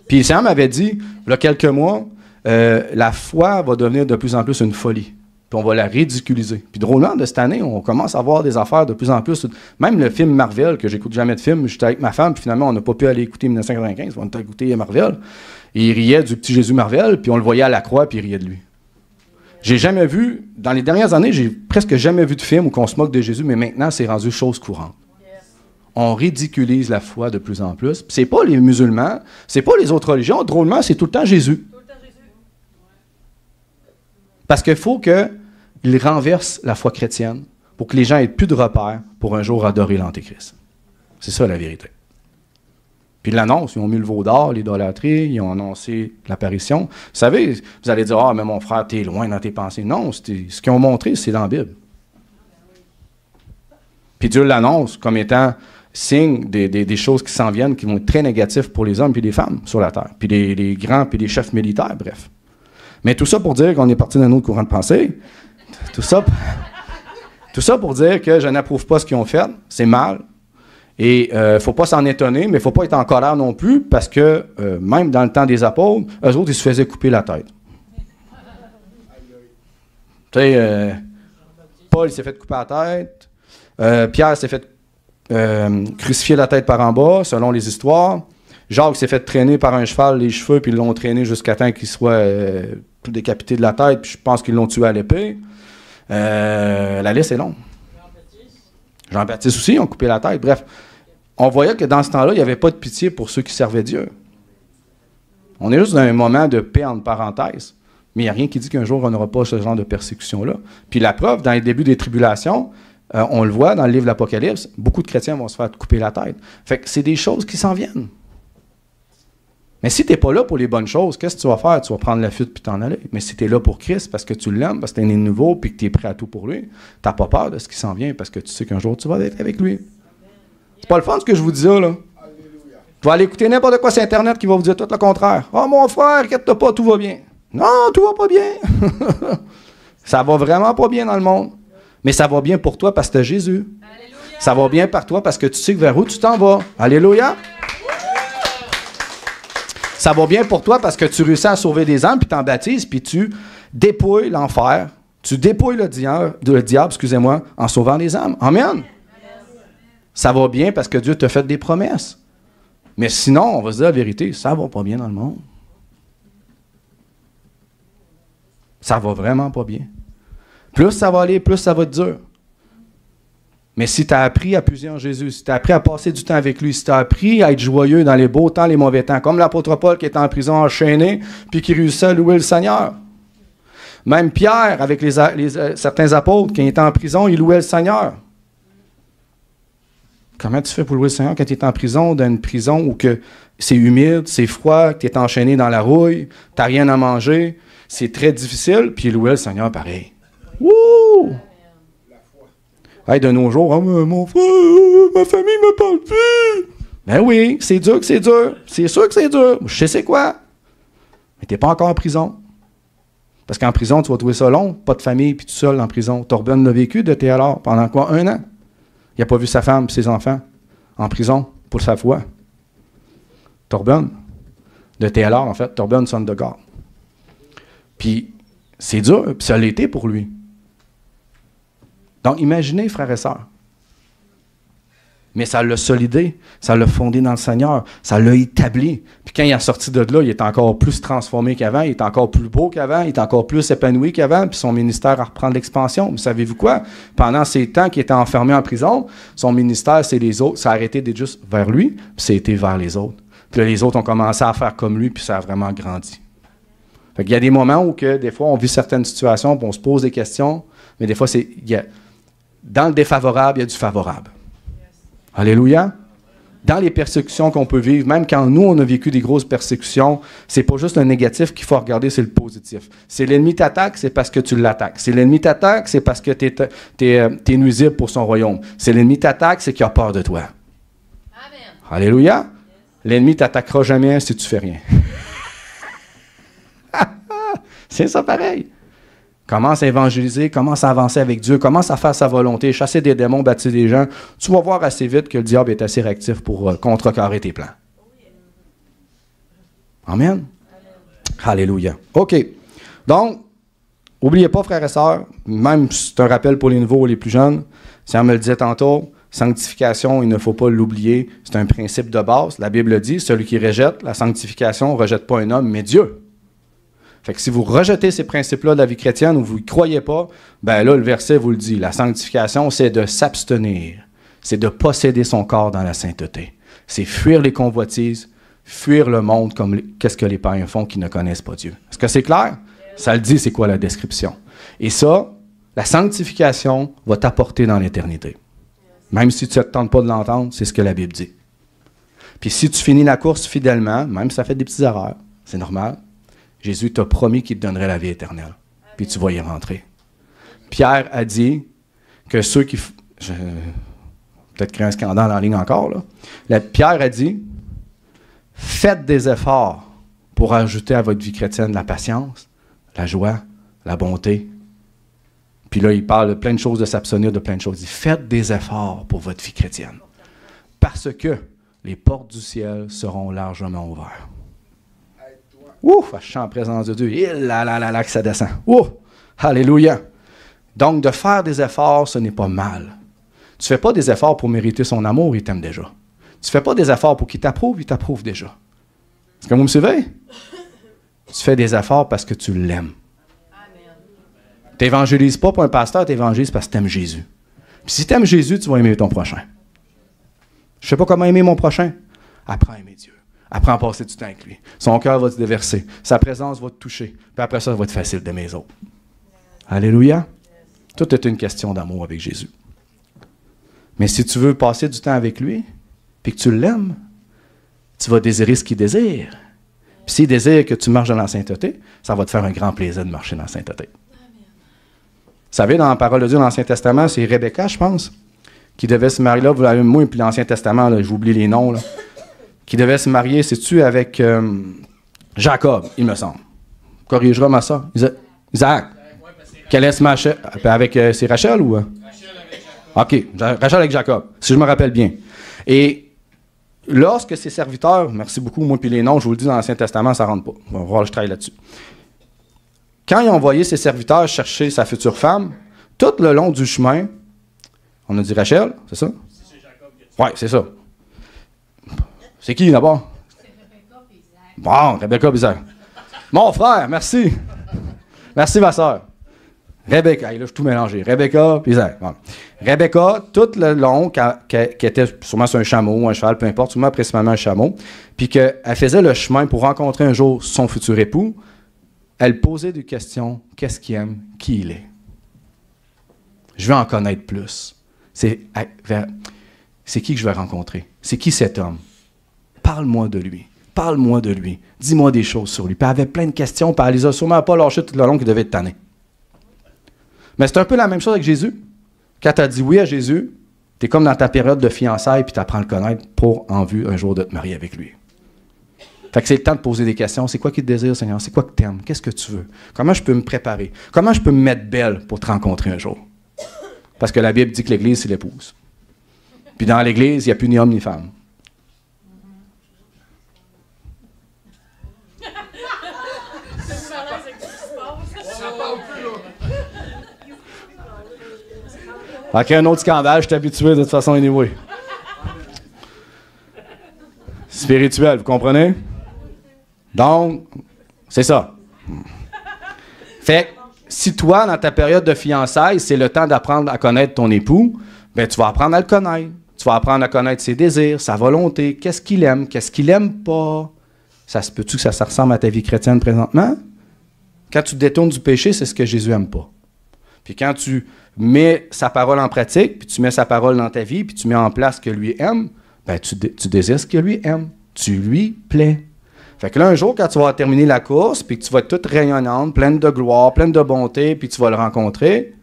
[SPEAKER 1] Puis Sam m'avait dit, il y a quelques mois, la foi va devenir de plus en plus une folie. Puis on va la ridiculiser. Puis drôlement, de cette année, on commence à voir des affaires de plus en plus. Même le film Marvel, que j'écoute jamais de film, j'étais avec ma femme, puis finalement, on n'a pas pu aller écouter 1995, on a écouté Marvel. Et il riait du petit Jésus Marvel, puis on le voyait à la croix, puis il riait de lui. J'ai jamais vu, dans les dernières années, j'ai presque jamais vu de film où on se moque de Jésus, mais maintenant, c'est rendu chose courante. On ridiculise la foi de plus en plus. Puis c'est pas les musulmans, c'est pas les autres religions. Drôlement, c'est tout le temps Jésus. Parce qu'il faut qu'il renverse la foi chrétienne pour que les gens aient plus de repères pour un jour adorer l'Antéchrist. C'est ça la vérité. Puis ils l'annoncent, ils ont mis le veau d'or, l'idolâtrie, ils ont annoncé l'apparition. Vous savez, vous allez dire, « Ah, mais mon frère, t'es loin dans tes pensées. » Non, ce qu'ils ont montré, c'est dans la Bible. Puis Dieu l'annonce comme étant signe des choses qui s'en viennent, qui vont être très négatives pour les hommes et les femmes sur la terre, puis les grands, puis les chefs militaires, bref. Mais tout ça pour dire qu'on est parti d'un autre courant de pensée. Tout ça pour dire que je n'approuve pas ce qu'ils ont fait, c'est mal. Et il ne faut pas s'en étonner, mais il ne faut pas être en colère non plus, parce que même dans le temps des apôtres, eux autres, ils se faisaient couper la tête. Tu sais, Paul s'est fait couper la tête, Pierre s'est fait crucifier la tête par en bas, selon les histoires. Jacques s'est fait traîner par un cheval les cheveux, puis ils l'ont traîné jusqu'à temps qu'il soit tout décapité de la tête, puis je pense qu'ils l'ont tué à l'épée. La liste est longue. Jean-Baptiste aussi, ils ont coupé la tête. Bref, on voyait que dans ce temps-là, il n'y avait pas de pitié pour ceux qui servaient Dieu. On est juste dans un moment de paix entre parenthèses. Mais il n'y a rien qui dit qu'un jour, on n'aura pas ce genre de persécution-là. Puis la preuve, dans les débuts des tribulations, on le voit dans le livre de l'Apocalypse, beaucoup de chrétiens vont se faire couper la tête. Fait que c'est des choses qui s'en viennent. Mais si tu n'es pas là pour les bonnes choses, qu'est-ce que tu vas faire? Tu vas prendre la fuite puis t'en aller. Mais si tu es là pour Christ, parce que tu l'aimes, parce que tu es né de nouveau puis que tu es prêt à tout pour lui, tu n'as pas peur de ce qui s'en vient parce que tu sais qu'un jour, tu vas être avec lui. C'est pas le fun ce que je vous dis là. Tu vas aller écouter n'importe quoi sur Internet qui va vous dire tout le contraire. « Oh mon frère, inquiète-toi pas, tout va bien. » Non, tout va pas bien. Ça va vraiment pas bien dans le monde. Mais ça va bien pour toi parce que tu as Jésus. Alléluia. Ça va bien par toi parce que tu sais vers où tu t'en vas. Alléluia. Ça va bien pour toi parce que tu réussis à sauver des âmes, puis t'en baptises, puis tu dépouilles l'enfer. Tu dépouilles le diable, excusez-moi, en sauvant les âmes. Amen. Ça va bien parce que Dieu t'a fait des promesses. Mais sinon, on va se dire la vérité, ça va pas bien dans le monde. Ça va vraiment pas bien. Plus ça va aller, plus ça va être dur. Mais si tu as appris à puiser en Jésus, si tu as appris à passer du temps avec lui, si tu as appris à être joyeux dans les beaux temps, les mauvais temps, comme l'apôtre Paul qui était en prison enchaîné, puis qui réussissait à louer le Seigneur. Même Pierre, avec certains apôtres, qui étaient en prison, il louait le Seigneur. Comment tu fais pour louer le Seigneur quand tu es en prison, dans une prison où que c'est humide, c'est froid, que tu es enchaîné dans la rouille, tu n'as rien à manger, c'est très difficile, puis louer le Seigneur pareil. Wouh! Hey, de nos jours, oh, mon frère, ma famille ne me parle plus. Ben oui, c'est dur que c'est dur. C'est sûr que c'est dur. Je sais c'est quoi. Mais tu n'es pas encore en prison. Parce qu'en prison, tu vas trouver ça long, pas de famille, puis tout seul en prison. Torben l'a vécu de Théalard pendant quoi? 1 an. Il n'a pas vu sa femme et ses enfants en prison pour sa foi. Torben, de Théalard, en fait. Torben, son de garde. Puis, c'est dur, puis ça l'a été pour lui. Donc, imaginez, frères et sœurs. Mais ça l'a solidé, ça l'a fondé dans le Seigneur, ça l'a établi. Puis quand il est sorti de là, il est encore plus transformé qu'avant, il est encore plus beau qu'avant, il est encore plus épanoui qu'avant, puis son ministère reprend de l'expansion. Mais savez-vous quoi? Pendant ces temps qu'il était enfermé en prison, son ministère, c'est les autres, ça a arrêté d'être juste vers lui, puis ça a été vers les autres. Puis là, les autres ont commencé à faire comme lui, puis ça a vraiment grandi. Fait qu'il y a des moments où que, des fois, on vit certaines situations, puis on se pose des questions, mais des fois, dans le défavorable, il y a du favorable. Alléluia. Dans les persécutions qu'on peut vivre, même quand nous, on a vécu des grosses persécutions, c'est pas juste le négatif qu'il faut regarder, c'est le positif. Si l'ennemi t'attaque, c'est parce que tu l'attaques. Si l'ennemi t'attaque, c'est parce que t'es nuisible pour son royaume. Si l'ennemi t'attaque, c'est qu'il a peur de toi. Amen. Alléluia. L'ennemi t'attaquera jamais si tu fais rien. C'est ça pareil. Commence à évangéliser, commence à avancer avec Dieu, commence à faire sa volonté, chasser des démons, baptiser des gens. Tu vas voir assez vite que le diable est assez réactif pour contrecarrer tes plans. Amen. Alléluia. OK. Donc, n'oubliez pas, frères et sœurs, même si c'est un rappel pour les nouveaux ou les plus jeunes, si on me le disait tantôt, sanctification, il ne faut pas l'oublier, c'est un principe de base. La Bible dit, celui qui rejette la sanctification ne rejette pas un homme, mais Dieu. Fait que si vous rejetez ces principes-là de la vie chrétienne ou vous n'y croyez pas, ben là, le verset vous le dit. La sanctification, c'est de s'abstenir. C'est de posséder son corps dans la sainteté. C'est fuir les convoitises, fuir le monde comme qu'est-ce que les païens font qui ne connaissent pas Dieu. Est-ce que c'est clair? Ça le dit, c'est quoi la description. Et ça, la sanctification va t'apporter dans l'éternité. Même si tu ne te tentes pas de l'entendre, c'est ce que la Bible dit. Puis si tu finis la course fidèlement, même si ça fait des petites erreurs, c'est normal, Jésus t'a promis qu'il te donnerait la vie éternelle. Puis tu vas y rentrer. Pierre a dit que ceux qui... peut-être créer un scandale en ligne encore, là. Pierre a dit, faites des efforts pour ajouter à votre vie chrétienne la patience, la joie, la bonté. Puis là, il parle de plein de choses, de s'abstenir de plein de choses. Il dit, faites des efforts pour votre vie chrétienne. Parce que les portes du ciel seront largement ouvertes. Ouf, je suis en présence de Dieu. Et là, que ça descend. Ouf, alléluia. Donc, de faire des efforts, ce n'est pas mal. Tu ne fais pas des efforts pour mériter son amour, il t'aime déjà. Tu ne fais pas des efforts pour qu'il t'approuve, il t'approuve déjà. Est-ce que vous me suivez? Tu fais des efforts parce que tu l'aimes. Tu n'évangélises pas pour un pasteur, tu évangélises parce que tu aimes Jésus. Puis si tu aimes Jésus, tu vas aimer ton prochain. Je ne sais pas comment aimer mon prochain. Apprends à aimer Dieu. Apprends à passer du temps avec lui. Son cœur va te déverser. Sa présence va te toucher. Puis après ça va être facile d'aimer les autres. Alléluia. Tout est une question d'amour avec Jésus. Mais si tu veux passer du temps avec lui, puis que tu l'aimes, tu vas désirer ce qu'il désire. Puis s'il désire que tu marches dans la sainteté, ça va te faire un grand plaisir de marcher dans la sainteté. Vous savez, dans la parole de Dieu, dans l'Ancien Testament, c'est Rebecca, je pense, qui devait se marier là. Vous l'avez moi, puis l'Ancien Testament, là, j'oublie les noms, là, qui devait se marier, sais-tu, avec Jacob, il me semble. Corrigera ma soeur. Isaac. Qu'elle allait se marier avec, c'est Rachel ou? OK, Rachel avec Jacob, si je me rappelle bien. Et lorsque ses serviteurs, merci beaucoup, moi puis les noms, je vous le dis dans l'Ancien Testament, ça ne rentre pas. On va voir, je travaille là-dessus. Quand ils ont envoyé ses serviteurs chercher sa future femme, tout le long du chemin, on a dit Rachel, c'est ça? C'est Jacob. Oui, c'est ça. C'est qui d'abord? C'est Rebecca et Isaac. Bon, Rebecca et Isaac. Mon frère, merci. Merci ma soeur. Rebecca, là, je suis tout mélangé. Rebecca et Isaac. Bon. Rebecca, tout le long, qui était sûrement sur un chameau, un cheval, peu importe, sûrement principalement un chameau, puis qu'elle faisait le chemin pour rencontrer un jour son futur époux, elle posait des questions. Qu'est-ce qu'il aime? Qui il est? Je veux en connaître plus. C'est qui que je vais rencontrer? C'est qui cet homme? Parle-moi de lui. Parle-moi de lui. Dis-moi des choses sur lui. Puis elle avait plein de questions, puis elle les a sûrement pas lâchées tout le long qu'il devait être tanné. Mais c'est un peu la même chose avec Jésus. Quand tu as dit oui à Jésus, tu es comme dans ta période de fiançailles, puis tu apprends à le connaître pour en vue un jour de te marier avec lui. Fait que c'est le temps de poser des questions. C'est quoi qui te désire, Seigneur? C'est quoi que tu aimes? Qu'est-ce que tu veux? Comment je peux me préparer? Comment je peux me mettre belle pour te rencontrer un jour? Parce que la Bible dit que l'Église, c'est l'épouse. Puis dans l'Église, il n'y a plus ni homme ni femme. Fait qu'il y a un autre scandale, je suis habitué de toute façon anyway. Spirituel, vous comprenez? Donc, c'est ça. Fait que, si toi, dans ta période de fiançailles, c'est le temps d'apprendre à connaître ton époux, bien, tu vas apprendre à le connaître. Tu vas apprendre à connaître ses désirs, sa volonté, qu'est-ce qu'il aime, qu'est-ce qu'il aime pas. Ça se peut-tu que ça ressemble à ta vie chrétienne présentement? Quand tu te détournes du péché, c'est ce que Jésus aime pas. Puis quand tu mets sa parole en pratique, puis tu mets sa parole dans ta vie, puis tu mets en place ce que lui aime, bien, tu désires ce que lui aime. Tu lui plais. Fait que là, un jour, quand tu vas terminer la course, puis que tu vas être toute rayonnante, pleine de gloire, pleine de bonté, puis tu vas le rencontrer,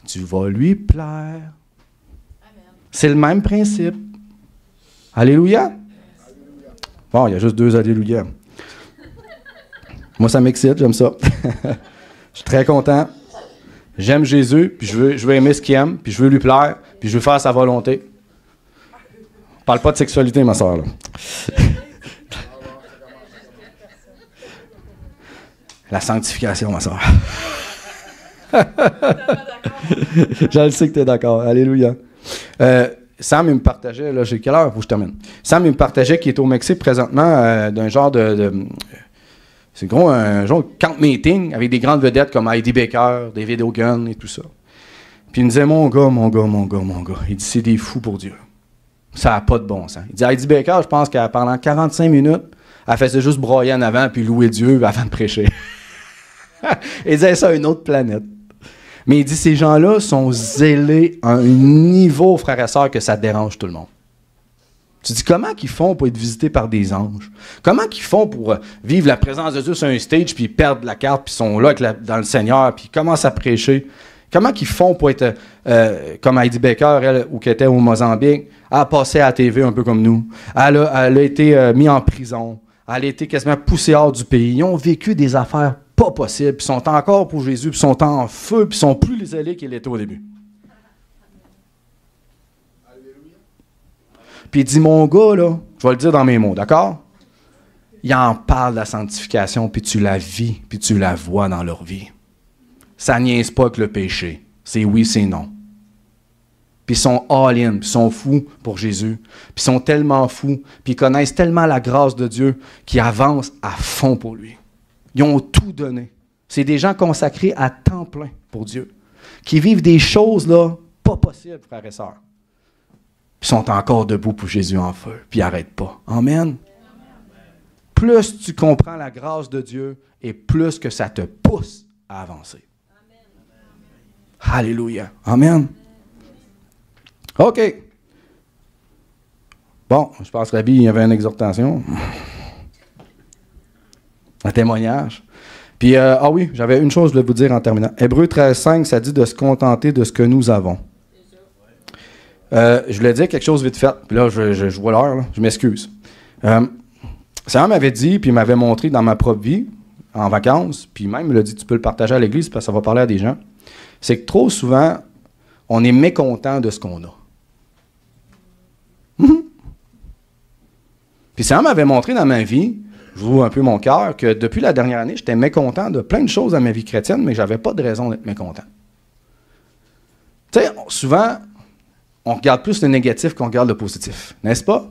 [SPEAKER 1] tu vas lui plaire. Amen. C'est le même principe. Alléluia. Bon, il y a juste 2 alléluia. Moi, ça m'excite, j'aime ça. Je suis très content. J'aime Jésus, puis je veux aimer ce qu'il aime, puis je veux lui plaire, puis je veux faire sa volonté. Parle pas de sexualité, ma soeur, là. La sanctification, ma soeur. Je le sais que tu es d'accord. Alléluia. Sam, il me partageait, là, j'ai quelle heure? Faut que je termine. Sam, il me partageait qu'il est au Mexique présentement d'un genre c'est gros, un genre de camp meeting avec des grandes vedettes comme Heidi Baker, David Hogan et tout ça. Puis il me disait, mon gars. Il dit, c'est des fous pour Dieu. Ça n'a pas de bon sens. Il dit, Heidi Baker, je pense qu'elle, pendant 45 minutes, elle faisait juste broyer en avant puis louer Dieu avant de prêcher. Il disait ça à une autre planète. Mais il dit, ces gens-là sont zélés à un niveau, frères et sœurs, que ça dérange tout le monde. Tu dis, comment qu'ils font pour être visités par des anges? Comment qu'ils font pour vivre la présence de Dieu sur un stage, puis ils perdent la carte, puis ils sont là dans le Seigneur, puis ils commencent à prêcher? Comment ils font pour être comme Heidi Baker, elle, ou qui était au Mozambique, elle a passé à la TV un peu comme nous. Elle a été mise en prison. Elle a été quasiment poussée hors du pays. Ils ont vécu des affaires pas possibles. Ils sont encore pour Jésus, puis ils sont en feu, puis ils sont plus zélés qu'ils l'étaient au début. Puis il dit, mon gars, là, je vais le dire dans mes mots, d'accord? Il en parle de la sanctification, puis tu la vis, puis tu la vois dans leur vie. Ça niaise pas avec le péché. C'est oui, c'est non. Puis ils sont all-in, puis ils sont fous pour Jésus. Puis ils sont tellement fous, puis ils connaissent tellement la grâce de Dieu qu'ils avancent à fond pour lui. Ils ont tout donné. C'est des gens consacrés à temps plein pour Dieu, qui vivent des choses là pas possibles, frères et sœurs. Puis ils sont encore debout pour Jésus en feu, puis ils n'arrêtent pas. Amen. Plus tu comprends la grâce de Dieu, et plus que ça te pousse à avancer. Alléluia. Amen. OK. Bon, je pense que Rabbi, il y avait une exhortation. Un témoignage. Puis, oui, j'avais une chose, je voulais vous dire en terminant. Hébreux 13,5, ça dit de se contenter de ce que nous avons. Je voulais dire quelque chose vite fait. Puis là, je vois l'heure, là. Je m'excuse. Seigneur m'avait dit, puis il m'avait montré dans ma propre vie, en vacances, puis même il a dit, tu peux le partager à l'Église parce que ça va parler à des gens. C'est que trop souvent, on est mécontent de ce qu'on a. Puis Seigneur m'avait montré dans ma vie, je vous un peu mon cœur, que depuis la dernière année, j'étais mécontent de plein de choses dans ma vie chrétienne, mais je n'avais pas de raison d'être mécontent. Tu sais, souvent, on regarde plus le négatif qu'on regarde le positif, n'est-ce pas?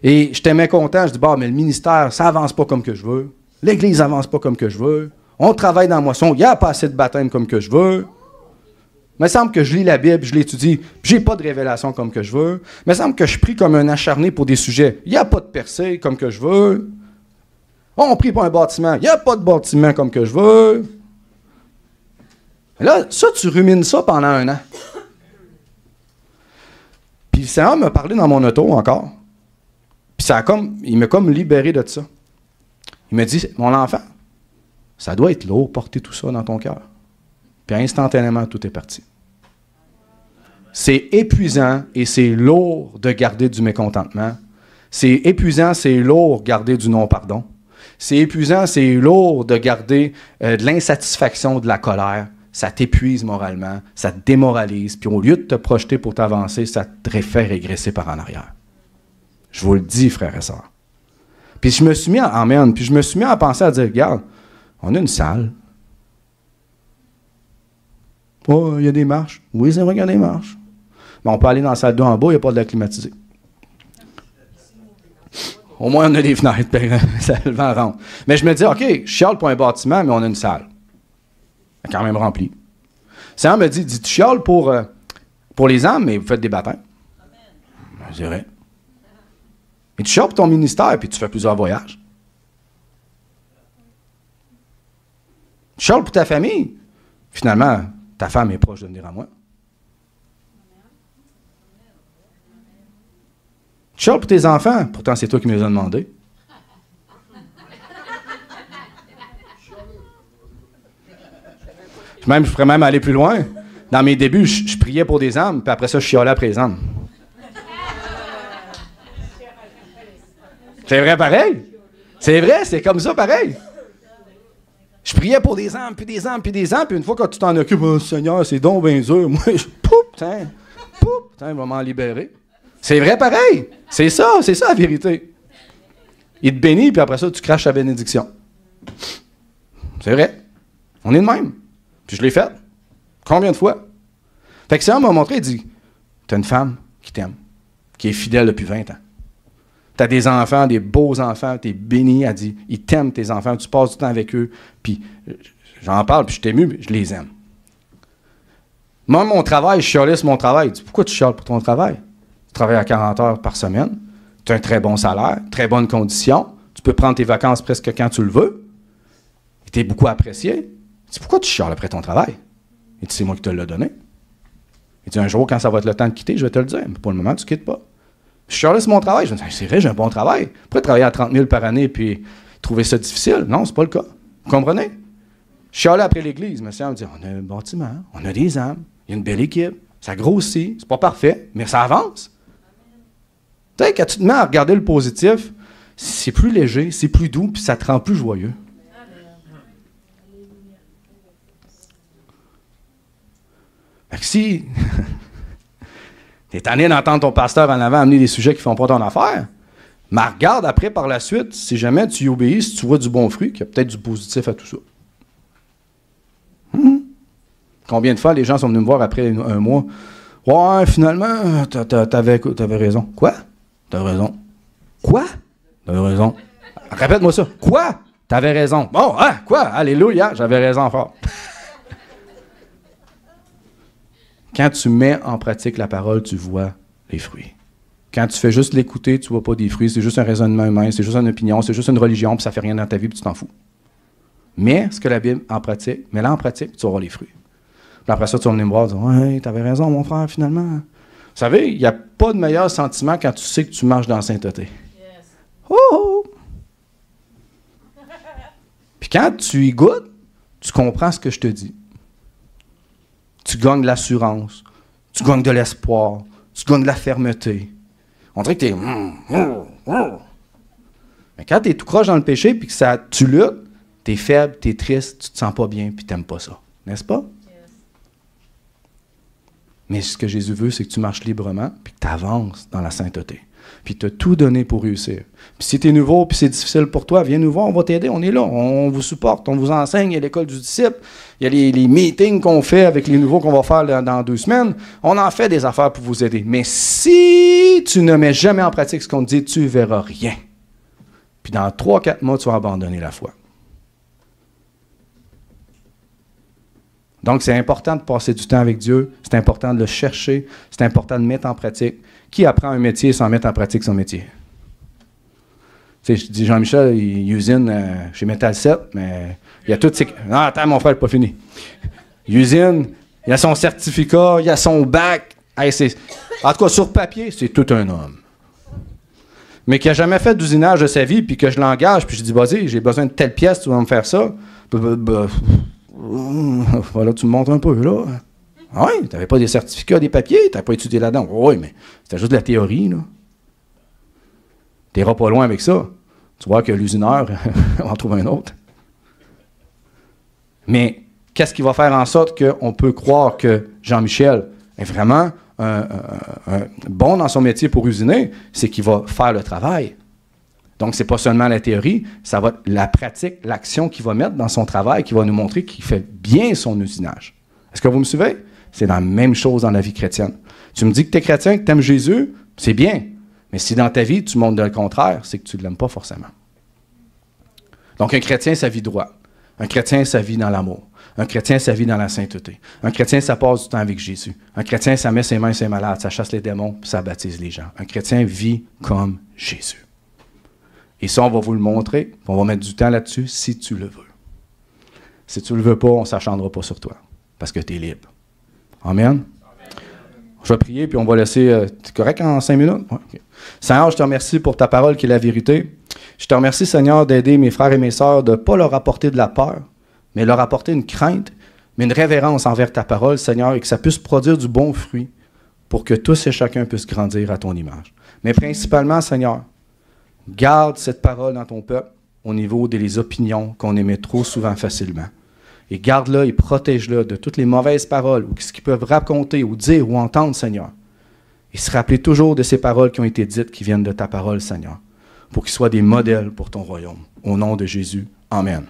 [SPEAKER 1] Et j'étais mécontent, je dis, mais le ministère, ça avance pas comme que je veux. L'Église avance pas comme que je veux. On travaille dans la moisson, il n'y a pas assez de baptême comme que je veux. Il me semble que je lis la Bible, je l'étudie, puis j'ai pas de révélation comme que je veux. Il me semble que je prie comme un acharné pour des sujets. Il n'y a pas de percée comme que je veux. On prie pour un bâtiment, il n'y a pas de bâtiment comme que je veux. Et là, ça, tu rumines ça pendant un an. Puis le Seigneur m'a parlé dans mon auto encore. Puis il m'a comme libéré de ça. Il m'a dit, mon enfant, ça doit être lourd, porter tout ça dans ton cœur. Puis instantanément, tout est parti. C'est épuisant et c'est lourd de garder du mécontentement. C'est épuisant, c'est lourd de garder du non-pardon. C'est épuisant, c'est lourd de garder de l'insatisfaction, de la colère. Ça t'épuise moralement, ça te démoralise. Puis au lieu de te projeter pour t'avancer, ça te fait régresser par en arrière. Je vous le dis, frères et sœurs. Puis je me suis mis à penser à dire, regarde, on a une salle. Oh, il y a des marches. Oui, c'est vrai qu'il y a des marches. Mais on peut aller dans la salle 2 en bas, il n'y a pas de l'air climatisé. Au moins, on a des fenêtres, ça le vent rentre. Mais je me dis, OK, je chiale pour un bâtiment, mais on a une salle. Elle est quand même remplie. Seigneur me dit, tu chiales pour les âmes, mais vous faites des baptêmes. Je dirais. Et tu chiales pour ton ministère, puis tu fais plusieurs voyages. Tu chiales pour ta famille. Finalement, ta femme est proche de venir à moi. Tu chiales pour tes enfants. Pourtant, c'est toi qui me les as demandés. Je pourrais même aller plus loin. Dans mes débuts, je priais pour des âmes, puis après ça, je chialais après les âmes. C'est vrai pareil. C'est vrai, c'est comme ça pareil. Je priais pour des âmes, puis des âmes, puis des âmes, puis une fois que tu t'en occupes, oh, Seigneur, c'est donc bien dur. Moi, putain, il va m'en libérer. C'est vrai pareil. C'est ça la vérité. Il te bénit, puis après ça, tu craches la bénédiction. C'est vrai. On est de même. Puis je l'ai fait. Combien de fois? Fait que le Seigneur m'a montré, il dit, t'as une femme qui t'aime, qui est fidèle depuis 20 ans. T'as des enfants, des beaux enfants, t'es béni, elle dit, ils t'aiment tes enfants, tu passes du temps avec eux, puis j'en parle, puis je t'aime, mais je les aime. Moi, mon travail, je chialais sur mon travail. Tu dis, pourquoi tu chiales pour ton travail? Tu travailles à 40 heures par semaine, tu as un très bon salaire, très bonnes conditions, tu peux prendre tes vacances presque quand tu le veux, et tu es beaucoup apprécié. Tu dis, pourquoi tu chiales après ton travail? Et tu sais, moi qui te l'ai donné. Et tu dis, un jour, quand ça va être le temps de quitter, je vais te le dire, mais pour le moment, tu ne quittes pas. Je chialais sur mon travail. Je me dis, c'est vrai, j'ai un bon travail. Pourquoi travailler à 30 000 par année puis trouver ça difficile? Non, c'est pas le cas. Vous comprenez? Je suis allé après l'église, me dit, on a un bâtiment, on a des âmes, il y a une belle équipe, ça grossit, c'est pas parfait, mais ça avance. Tu sais, quand tu te mets à regarder le positif, c'est plus léger, c'est plus doux, puis ça te rend plus joyeux. Fait que si tu es tanné d'entendre ton pasteur en avant amener des sujets qui ne font pas ton affaire, mais regarde après par la suite, si jamais tu y obéis, si tu vois du bon fruit, qu'il y a peut-être du positif à tout ça. Combien de fois les gens sont venus me voir après un mois? Ouais, finalement, t'avais raison. Quoi? T'avais raison. Quoi? T'avais raison. Répète-moi ça. Quoi? T'avais raison. Bon, hein? Quoi? Alléluia, j'avais raison encore. Quand tu mets en pratique la parole, tu vois les fruits. Quand tu fais juste l'écouter, tu ne vois pas des fruits. C'est juste un raisonnement humain, c'est juste une opinion, c'est juste une religion, puis ça ne fait rien dans ta vie, puis tu t'en fous. Mais ce que la Bible en pratique, mets-la en pratique, puis tu vas voir les fruits. Puis après ça, tu vas venir me voir et dire « Ouais, tu avais raison, mon frère, finalement. » Vous savez, il n'y a pas de meilleur sentiment quand tu sais que tu marches dans la sainteté. Yes. Oh, oh. Puis quand tu y goûtes, tu comprends ce que je te dis. Tu gagnes de l'assurance, tu gagnes de l'espoir, tu gagnes de la fermeté. On dirait que tu es... Mais quand tu es tout croche dans le péché puis que tu luttes, tu es faible, tu es triste, tu te sens pas bien puis tu n'aimes pas ça. N'est-ce pas? Yes. Mais ce que Jésus veut, c'est que tu marches librement puis que tu avances dans la sainteté. Puis tu as tout donné pour réussir. Puis si tu es nouveau puis c'est difficile pour toi, viens nous voir, on va t'aider, on est là, on vous supporte, on vous enseigne, il y a l'école du disciple, il y a les meetings qu'on fait avec les nouveaux qu'on va faire dans 2 semaines, on en fait des affaires pour vous aider. Mais si tu ne mets jamais en pratique ce qu'on te dit, tu ne verras rien. Puis dans 3-4 mois, tu vas abandonner la foi. Donc, c'est important de passer du temps avec Dieu, c'est important de le chercher, c'est important de mettre en pratique. Qui apprend un métier sans mettre en pratique son métier? Tu sais, je dis Jean-Michel, il usine chez Metal 7, mais il y a toutes ses... Non, attends, mon frère, pas fini. Il usine, il a son certificat, il a son bac. Hey, en tout cas, sur papier, c'est tout un homme. Mais qui n'a jamais fait d'usinage de sa vie, puis que je l'engage, puis je dis, vas-y, j'ai besoin de telle pièce, tu vas me faire ça. Voilà, tu me montres un peu, là. Ah oui, tu n'avais pas des certificats, des papiers, tu n'avais pas étudié là-dedans. Oui, mais c'était juste de la théorie, là. Tu n'iras pas loin avec ça. Tu vois que l'usineur, on en trouve un autre. Mais qu'est-ce qui va faire en sorte qu'on peut croire que Jean-Michel est vraiment bon dans son métier pour usiner? C'est qu'il va faire le travail. Donc, ce n'est pas seulement la théorie, ça va être la pratique, l'action qu'il va mettre dans son travail qui va nous montrer qu'il fait bien son usinage. Est-ce que vous me suivez? C'est la même chose dans la vie chrétienne. Tu me dis que tu es chrétien, que tu aimes Jésus, c'est bien. Mais si dans ta vie, tu montres le contraire, c'est que tu ne l'aimes pas forcément. Donc, un chrétien, ça vit droit. Un chrétien, ça vit dans l'amour. Un chrétien, ça vit dans la sainteté. Un chrétien, ça passe du temps avec Jésus. Un chrétien, ça met ses mains sur les malades, ça chasse les démons, puis ça baptise les gens. Un chrétien vit comme Jésus. Et ça, on va vous le montrer, puis on va mettre du temps là-dessus si tu le veux. Si tu ne le veux pas, on ne s'acharnera pas sur toi, parce que tu es libre. Amen. Je vais prier, puis on va laisser... tu es correct en 5 minutes? Ouais, okay. Seigneur, je te remercie pour ta parole qui est la vérité. Je te remercie, Seigneur, d'aider mes frères et mes sœurs de ne pas leur apporter de la peur, mais leur apporter une crainte, mais une révérence envers ta parole, Seigneur, et que ça puisse produire du bon fruit pour que tous et chacun puissent grandir à ton image. Mais principalement, Seigneur, garde cette parole dans ton peuple au niveau des opinions qu'on émet trop souvent facilement. Et garde-la et protège-la de toutes les mauvaises paroles ou ce qu'ils peuvent raconter ou dire ou entendre, Seigneur. Et se rappeler toujours de ces paroles qui ont été dites, qui viennent de ta parole, Seigneur, pour qu'ils soient des modèles pour ton royaume. Au nom de Jésus. Amen.